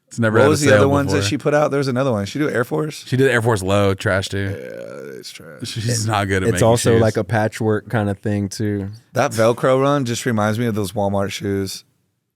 It's never What had was a the sale other ones before. that she put out? There was another one. She do Air Force? She did Air Force Low, trash too. It's trash. She's not good at It's making also shoes. like a patchwork kind of thing too. That Velcro run just reminds me of those Walmart shoes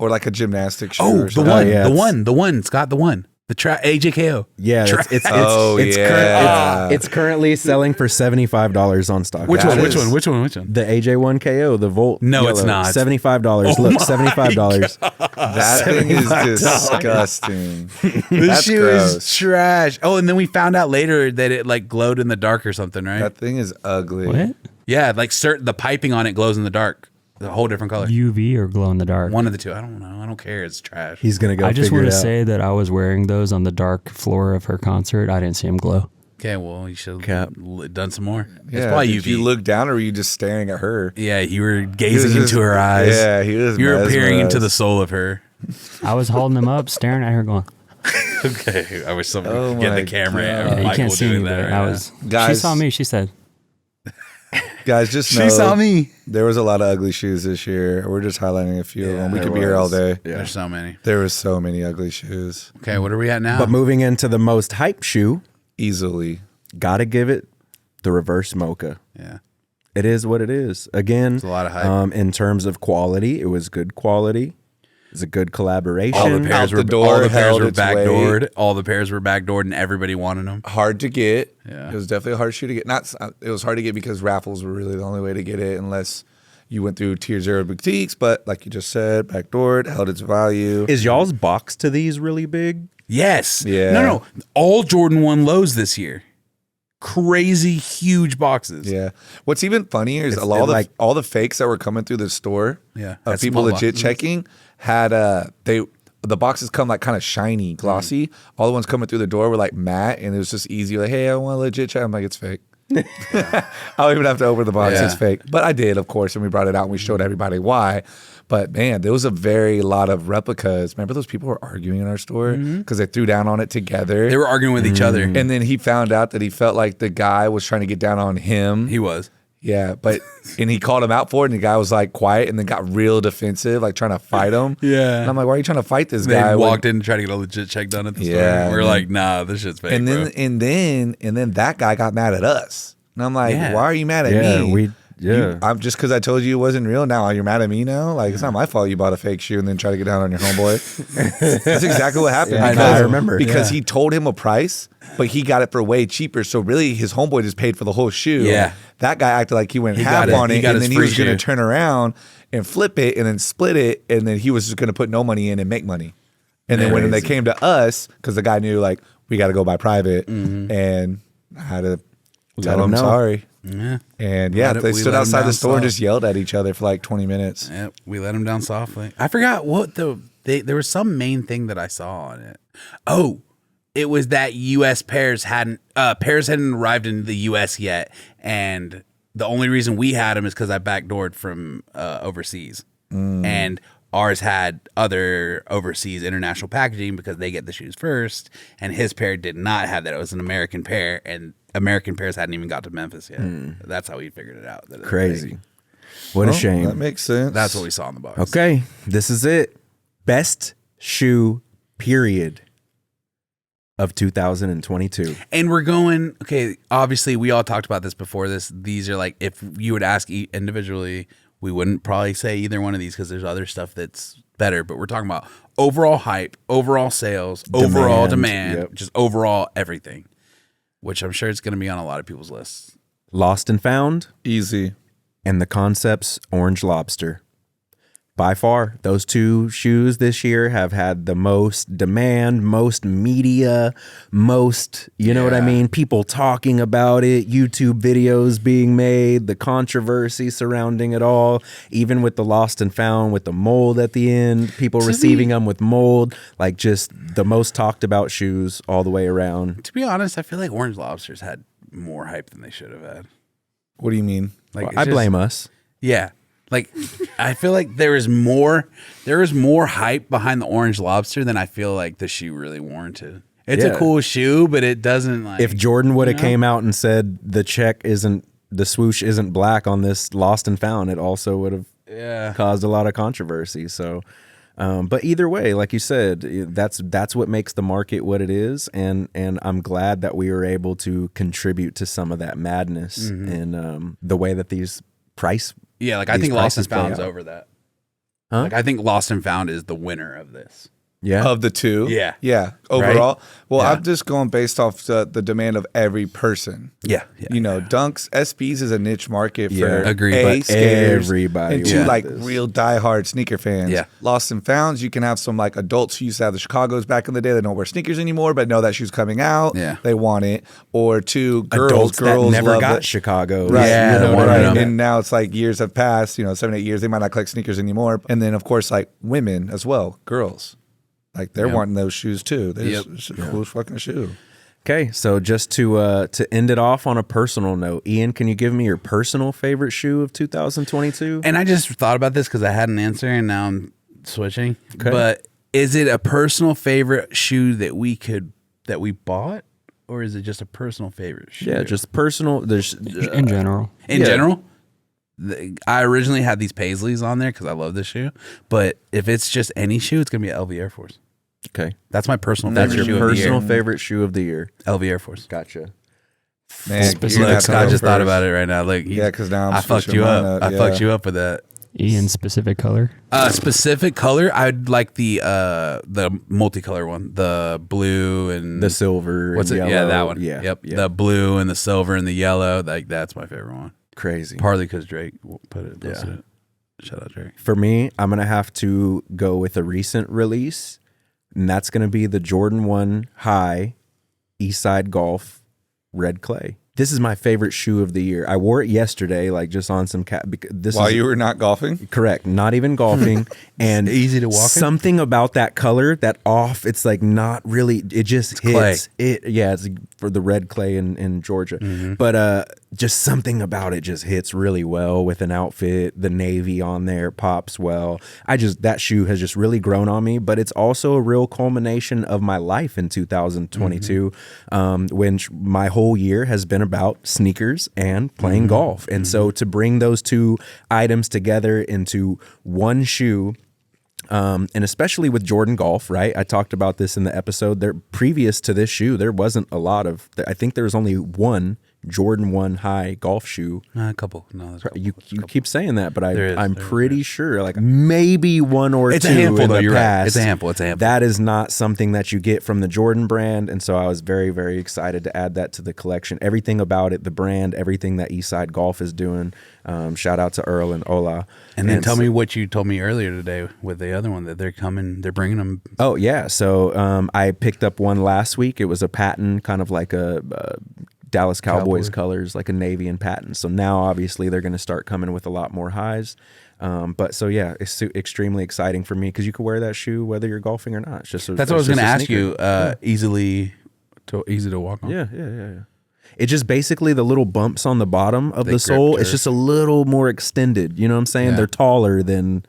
or like a gymnastic shoe. Oh, or the something. one, yeah, the one, Scott, the one. The AJKO. Yeah, it's Oh, yeah. it's currently selling for $75 on stock. Which That one? is- Which one? The AJ1 KO, the Volt. No, it's yellow, not. $75. Oh Look, my $75. That thing is disgusting. This That's shoe gross. is trash. Oh, and then we found out later that it like glowed in the dark or something, right? That thing is ugly. What? Yeah, like the piping on it glows in the dark. A whole different color. UV or glow in the dark? One of the two. I don't know. I don't care. It's trash. He's gonna go. I just figure want it to out. say that I was wearing those on the dark floor of her concert. I didn't see him glow. Okay, well, you should Cap. have done some more. It's Yeah, probably did UV. you look down or were you just staring at her? Yeah, you were He was gazing just- into her eyes. Yeah, he was You were peering into mesmerized. the soul of her. I was holding them up, staring at her, going, Okay, I wish someone Oh could get my the camera. God. and "Yeah, you Michael can't see me." doing that But right I now. was. She Guys- saw me. She said, Guys, just know She saw me. there was a lot of ugly shoes this year. We're just highlighting a few of them. We there could be here all was. day. Yeah. There's so many. There was so many ugly shoes. Okay, what are we at now? But moving into the most hype shoe, Easily. gotta give it the reverse mocha. yeah. It is what it is. Again, It's a lot of hype. in terms of quality, it was good quality. It's a good collaboration. All the pairs Out were the door, all the pairs held were its backdoored. All the pairs were backdoored, and everybody wanted them. Hard to get. Yeah. It was definitely a hard shoe to get. Not. It was hard to get because raffles were really the only way to get it unless you went through tier 0 boutiques. But like you just said, backdoored, held its value. Is y'all's box to these really big? Yes. Yeah. No. All Jordan 1 lows this year. Crazy huge boxes. Yeah. What's even funnier is It's- all it the like- all the fakes that were coming through the store. Yeah. Of That's people small legit boxes. checking had the boxes come like kind of shiny, glossy. All the ones coming through the door were like matte, and it was just easy. Like, hey, I want a legit check. I'm like, it's fake. I don't even have to open the box. Yeah. It's fake. But I did, of course, and we brought it out and we showed everybody why. But man, there was a very lot of replicas. Remember those people were arguing in our store because they threw down on it together. They were arguing with each other. And then he found out that he felt like the guy was trying to get down on him. He was. Yeah, but and he called him out for it, and the guy was like quiet, and then got real defensive, like trying to fight him. Yeah. and I'm like, why are you trying to fight this They guy? walked in and tried to get a legit check done at the Yeah, store. We're and like, nah, this shit's fake, and then bro. and then that guy got mad at us, and I'm like, Yeah. why are you mad at Yeah, me? we Yeah. I'm just because I told you it wasn't real. Now you're mad at me now. Like it's not my fault you bought a fake shoe and then try to get down on your homeboy. That's exactly what happened. Yeah, because, I remember. because he told him a price, but he got it for way cheaper. So really, his homeboy just paid for the whole shoe. Yeah. That guy acted like he went half got it. on He it, got and his then he free was going to shoe. turn around and flip it, and then split it, and then he was just going to put no money in and make money. And then when they came to us, because the guy knew like we got to go by private, and I had to tell him him know. sorry. Yeah. And yeah, We they stood let him outside down the store and soft. just yelled at each other for like 20 minutes. Yep, we let him down softly. I forgot what there was some main thing that I saw on it. Oh, it was that U.S. pairs hadn't arrived in the U.S. yet, and the only reason we had them is because I backdoored from overseas, and ours had other overseas international packaging because they get the shoes first, and his pair did not have that. It was an American pair, and American pairs hadn't even got to Memphis yet. That's how we figured it out. that it was Crazy. fake. What a Well, shame. That makes sense. That's what we saw in the box. Okay, this is it. Best shoe period of 2022. And we're going, okay, obviously we all talked about this before this. These are like, if you would ask individually, we wouldn't probably say either one of these because there's other stuff that's better. But we're talking about overall hype, overall sales, overall demand, Yep. just overall everything, which I'm sure it's going to be on a lot of people's lists. Lost and Found easy. and the Concepts Orange Lobster. By far, those two shoes this year have had the most demand, most media, most, you know what I Yeah. mean? People talking about it, YouTube videos being made, the controversy surrounding it all, even with the Lost and Found with the mold at the end, people receiving them with mold, like just the most talked about shoes all the way around. To be honest, I feel like Orange Lobsters had more hype than they should have had. What do you mean? Like I blame us. Yeah. Like I feel like there is more hype behind the Orange Lobster than I feel like the shoe really warranted. It's Yeah. a cool shoe, but it doesn't like If Jordan would have came out and said the swoosh isn't black on this Lost and Found, it also would have caused a lot of controversy. So, but either way, like you said, that's what makes the market what it is, and I'm glad that we were able to contribute to some of that madness in the way that these price. Yeah, like I these think Lost prices and play Found's out. over that. Huh? Like I think Lost and Found is the winner of this. Yeah, Of the two? Yeah. Yeah. Overall? Well, Yeah. I'm just going based off the demand of every person. Yeah. You know, Dunks, SBs is a niche market for Yeah. Agreed, A, but skaters, everybody and two, wants like this. real diehard sneaker fans. Yeah. Lost and Founds, you can have some like adults who used to have the Chicagos back in the day that don't wear sneakers anymore, but know that shoe's coming out. Yeah. They want it. Or two, adults that never love got it. Chicago. Right. Yeah, you know, they wanna right. know. And now it's like years have passed, 7, 8 years. They might not collect sneakers anymore. And then, of course, like women as well, girls. Like they're wanting those shoes too. It's a cool fucking shoe. Okay, so just to end it off on a personal note, Ian, can you give me your personal favorite shoe of 2022? And I just thought about this because I had an answer and now I'm switching. But is it a personal favorite shoe that we bought? Or is it just a personal favorite shoe? Yeah, just personal. There's in general. In Yeah. general, I originally had these Paisleys on there because I love this shoe. But if it's just any shoe, it's gonna be an LV Air Force. okay. That's my personal That's favorite your shoe personal of the year. favorite shoe of the year. LV Air Force. Gotcha. Man, Specific you're gonna have Look, to I go just thought first. about it right now. Look, Yeah, because now I'm I fucked switching you mine up. I yeah. fucked you up with that. Ian, specific color. Specific color, I'd like the multicolor one, the blue and The silver. what's it? and Yeah, yellow. that one. Yeah. Yep. yeah. The blue and the silver and the yellow. Like that's my favorite one. Crazy. Partly because Drake put it. Posted it. Shout out Drake. For me, I'm gonna have to go with a recent release, and that's gonna be the Jordan 1 High Eastside Golf Red Clay. This is my favorite shoe of the year. I wore it yesterday, like just on some cat. This While is you were not golfing? correct, not even golfing, and Easy to walk in? Something about that color, that off. It's like not really. It just hits. clay. It's for the red clay in Georgia, but just something about it just hits really well with an outfit. The navy on there pops well. That shoe has just really grown on me, but it's also a real culmination of my life in 2022, when my whole year has been about sneakers and playing golf. And so to bring those two items together into one shoe, and especially with Jordan Golf, right? I talked about this in the episode. There, previous to this shoe, there wasn't a lot of. I think there was only one Jordan 1 high golf shoe. A couple. No, there's a couple. You keep saying that, but There is, I'm there is, pretty sure like maybe one or It's two a handful, in though. the You're right. past. It's a handful. It's a handful. That is not something that you get from the Jordan brand, and so I was very, very excited to add that to the collection. Everything about it, the brand, everything that Eastside Golf is doing. Shout out to Earl and Ola. And then tell me what you told me earlier today with the other one that they're bringing them. Oh yeah, so I picked up one last week. It was a patent, kind of like a Dallas Cowboys colors, like a navy and patent. So now obviously they're going to start coming with a lot more highs. But so yeah, it's extremely exciting for me because you could wear that shoe whether you're golfing or not. It's just That's what I was going to ask you. Easy to walk on. Yeah. It's just basically the little bumps on the bottom of They the sole. grip It's just a little more extended. You know what I'm saying? Yeah. They're taller than,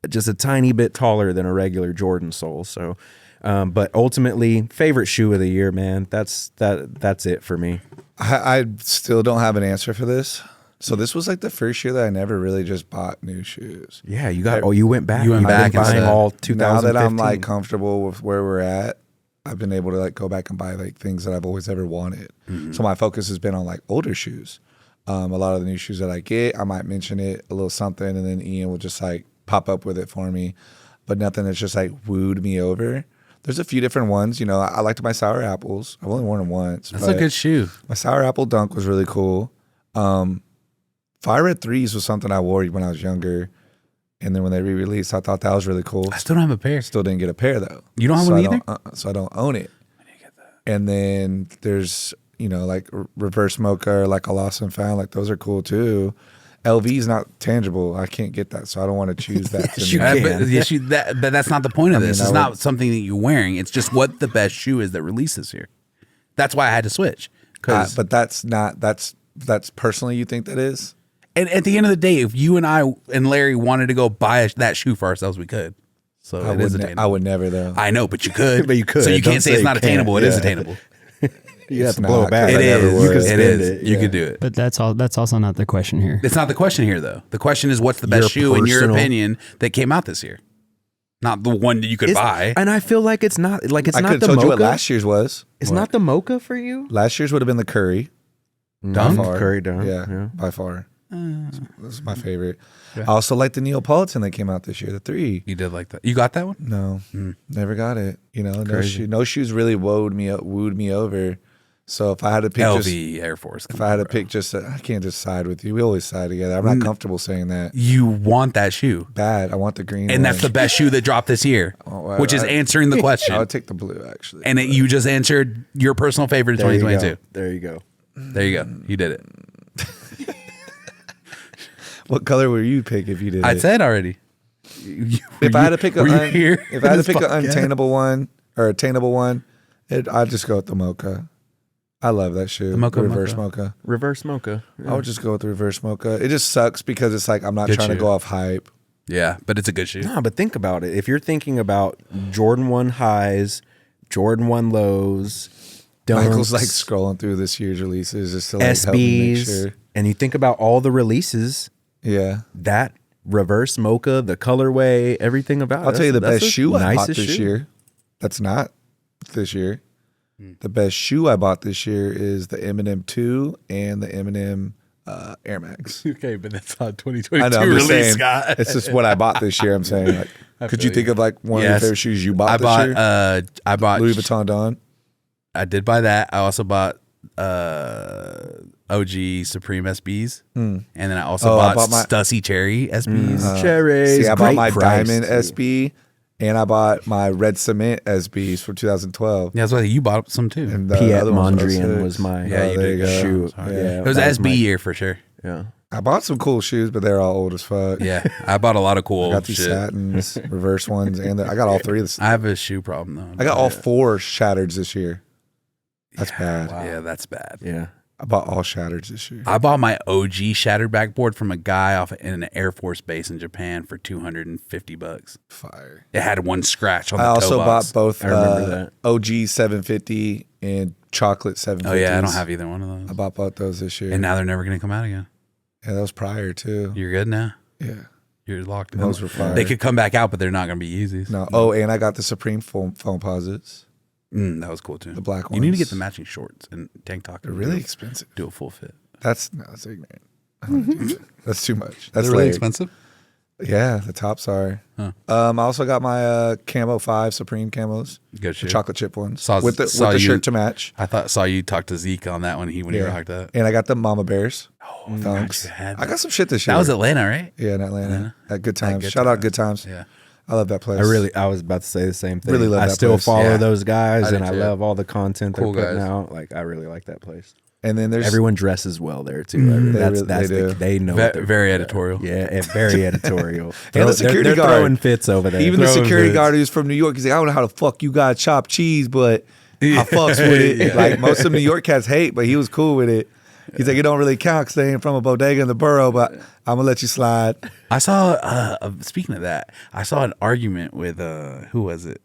just a tiny bit taller than a regular Jordan sole. So, but ultimately, favorite shoe of the year, man. That's it for me. I still don't have an answer for this. So this was like the first year that I never really just bought new shoes. Yeah, you went back. You went You've back been and buying said, all Now 2015. that I'm like comfortable with where we're at, I've been able to like go back and buy like things that I've always ever wanted. So my focus has been on like older shoes. A lot of the new shoes that I get, I might mention it a little something, and then Ian will just like pop up with it for me. But nothing that's just like wooed me over. There's a few different ones. You know, I liked my Sour Apples. I've only worn them once. That's a good shoe. My Sour Apple Dunk was really cool. Fire Red 3s was something I wore when I was younger. And then when they re-released, I thought that was really cool. I still don't have a pair. Still didn't get a pair though. You don't have so one I either? don't, so I don't own it. I need to get that. And then there's, you know, like Reverse Mocha or like a Lost and Found. Like those are cool too. LV's not tangible. I can't get that, so I don't want to choose that. Yes, you to me. can. But that's not the point of I mean, this. I It's would- not something that you're wearing. It's just what the best shoe is that released this year. That's why I had to switch. But that's not. That's personally. You think that is? And at the end of the day, if you and I and Larry wanted to go buy that shoe for ourselves, we could. So it is attainable. I would never though. I know, but you could. But you could. So you Don't can't say say it's not you attainable. can't. It is Yeah. attainable. You have It's to blow not, it back. 'cause I It never is. would. You can It spend is. it, You yeah. could do it. But that's also not the question here. It's not the question here, though. The question is, what's the best Your shoe in your personal- opinion that came out this year? Not the one that you could buy. And I feel like it's not like it's I not could have the told you what mocha. last year's was. It's What? not the mocha for you. Last year's would have been the Curry. Dunk? By far. Curry dunk, Yeah, yeah. by far. This is my favorite. I also like the Neapolitan that came out this year, the 3. You did like that. You got that one? No, never got it. You know, Crazy. no shoes really wooed me over. So if I had to pick LV Air Force. if I had to pick just, I can't just side with you. We always side together. I'm not comfortable saying that. You want that shoe. Bad. I want the green. And that's the one. best shoe that dropped this year, Oh, which is answering the I question. would take the blue actually. And you just answered your personal favorite of There you 2022. go. There you go. There you go. You did it. What color would you pick if you did? I it? said already. If I had to pick were you here if I had to in this pick an podcast? untainable one or attainable one, I'd just go with the mocha. I love that shoe. The mocha reverse mocha. Reverse mocha. I would just go with the reverse mocha. It just sucks because it's like I'm not Good trying to shoe. go off hype. Yeah, but it's a good shoe. No, but think about it. If you're thinking about Jordan 1 highs, Jordan 1 lows, dunks, Michael's like scrolling through this year's releases just to like help me make SBs, sure. and you think about all the releases, Yeah. that reverse mocha, the colorway, everything about it. I'll tell you the that's best shoe I bought nicest this shoe. year. That's not this year. The best shoe I bought this year is the Eminem 2 and the Eminem Air Max. Okay, but that's not 2022 I know. I'm just release, saying. Scott. It's just what I bought this year. I'm saying. Like, could you feel think you. of like one of Yes. your favorite shoes you bought I this bought year? I bought Louis Vuitton Don. I did buy that. I also bought OG Supreme SBs, and then I also I bought, bought my- Stussy Cherry SBs. Cherries. See, I bought great my price, Diamond too. SB and I bought my Red Cement SBs for 2012. Yeah, that's why you bought some too. And the Piet other ones were Mondrian 06. was my Yeah, you there did you go. go. shoe. Yeah. Yeah, It was that SB my- year for sure. Yeah. I bought some cool shoes, but they're all old as fuck. Yeah, I bought a lot of cool I got these shit. satins, reverse ones, and I got all 3 of the. I have a shoe problem though. I got all 4 shattereds this year. That's bad. Yeah, that's bad. Yeah. I bought all shattereds this year. I bought my OG shattered backboard from a guy off in an Air Force base in Japan for $250. Fire. It had one scratch on the I also toe box. bought both I remember that. OG 750 and chocolate 750. Oh yeah, I don't have either one of those. I bought both those this year. And now they're never going to come out again. Yeah, that was prior too. You're good now. Yeah. You're locked in. Those were fire. They could come back out, but they're not going to be Yeezys. No. Oh, and I got the Supreme foam posits. That was cool too. The black You need to ones. get the matching shorts and tank top. They're really expensive. Do a full fit. That's ignorant. I don't do that. That's too much. That's They're really layered. expensive. Yeah, the tops are. Huh. I also got my Camo 5 Supreme camos. Good The shit. chocolate chip ones. Saw with the you- shirt to match. I saw you talk to Zeke on that one. When he rocked that. And I got the Mama Bears. Oh, Dunks. you had I got some shit this year. That was Atlanta, right? Yeah, in Atlanta. At Good Times. Good Shout out Times. Good Times. Yeah. I love that place. I was about to say the same thing. Really love I that still place. follow Yeah. those guys, I do and I too. love all the content Cool they're putting guys. out. Like, I really like that place. And then there's Everyone dresses well there too. That's they do. they know what they're Very editorial. Yeah, and very editorial. And the security they're guard. throwing fits over there. even the Throwing security fits. guard who's from New York. He's like, I don't know how the fuck you got chopped cheese, but I fucks with it. Yeah. Like most of New York cats hate, but he was cool with it. He's like, it don't really count because they ain't from a bodega in the borough, but I'm gonna let you slide. I saw. Speaking of that, I saw an argument with who was it?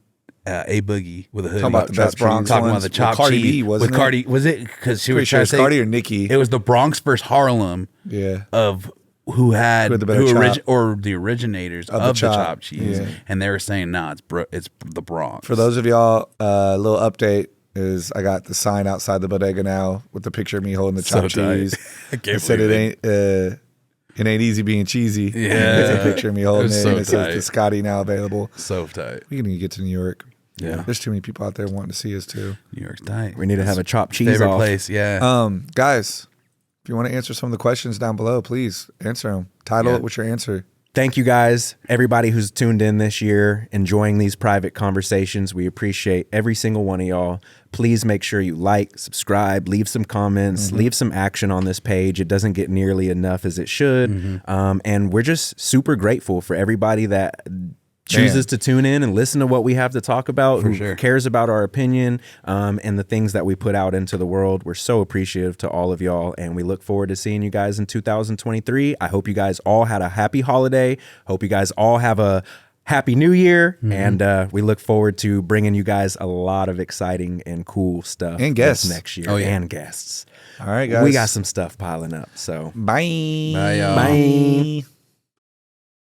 A Boogie with a hoodie. Talking about the best Bronx Talking about ones the with chopped Cardi cheese B, wasn't with it? Cardi. Was it because she Pretty was sure trying to it's say Cardi or Nicki. It was the Bronx versus Harlem. Yeah. Of who had Who had the better chop. or the originators of the chopped cheese, Yeah. and they were saying, "Nah, it's the Bronx." For those of y'all, a little update is I got the sign outside the bodega now with the picture of me holding the So chopped tight. cheese. I can't It said believe it ain't easy being cheesy. Yeah. It's a picture of me holding It it. was so And it says tight. the Scotty now available. so tight. We can get to New York. Yeah. There's too many people out there wanting to see us too. New York's tight. We need to have a chopped cheese Favorite off. place, yeah. Guys, if you want to answer some of the questions down below, please answer them. Title Yeah. it with your answer. Thank you guys, everybody who's tuned in this year, enjoying these private conversations. We appreciate every single one of y'all. Please make sure you like, subscribe, leave some comments, leave some action on this page. It doesn't get nearly enough as it should. And we're just super grateful for everybody that chooses to tune in and listen to what we have to talk about, who sure. cares about our opinion, and the things that we put out into the world. We're so appreciative to all of y'all, and we look forward to seeing you guys in 2023. I hope you guys all had a happy holiday. Hope you guys all have a happy new year, and we look forward to bringing you guys a lot of exciting and cool stuff And guests. this next year. Oh, yeah. And guests. All right, guys. We got some stuff piling up, so Bye. Bye, y'all. bye.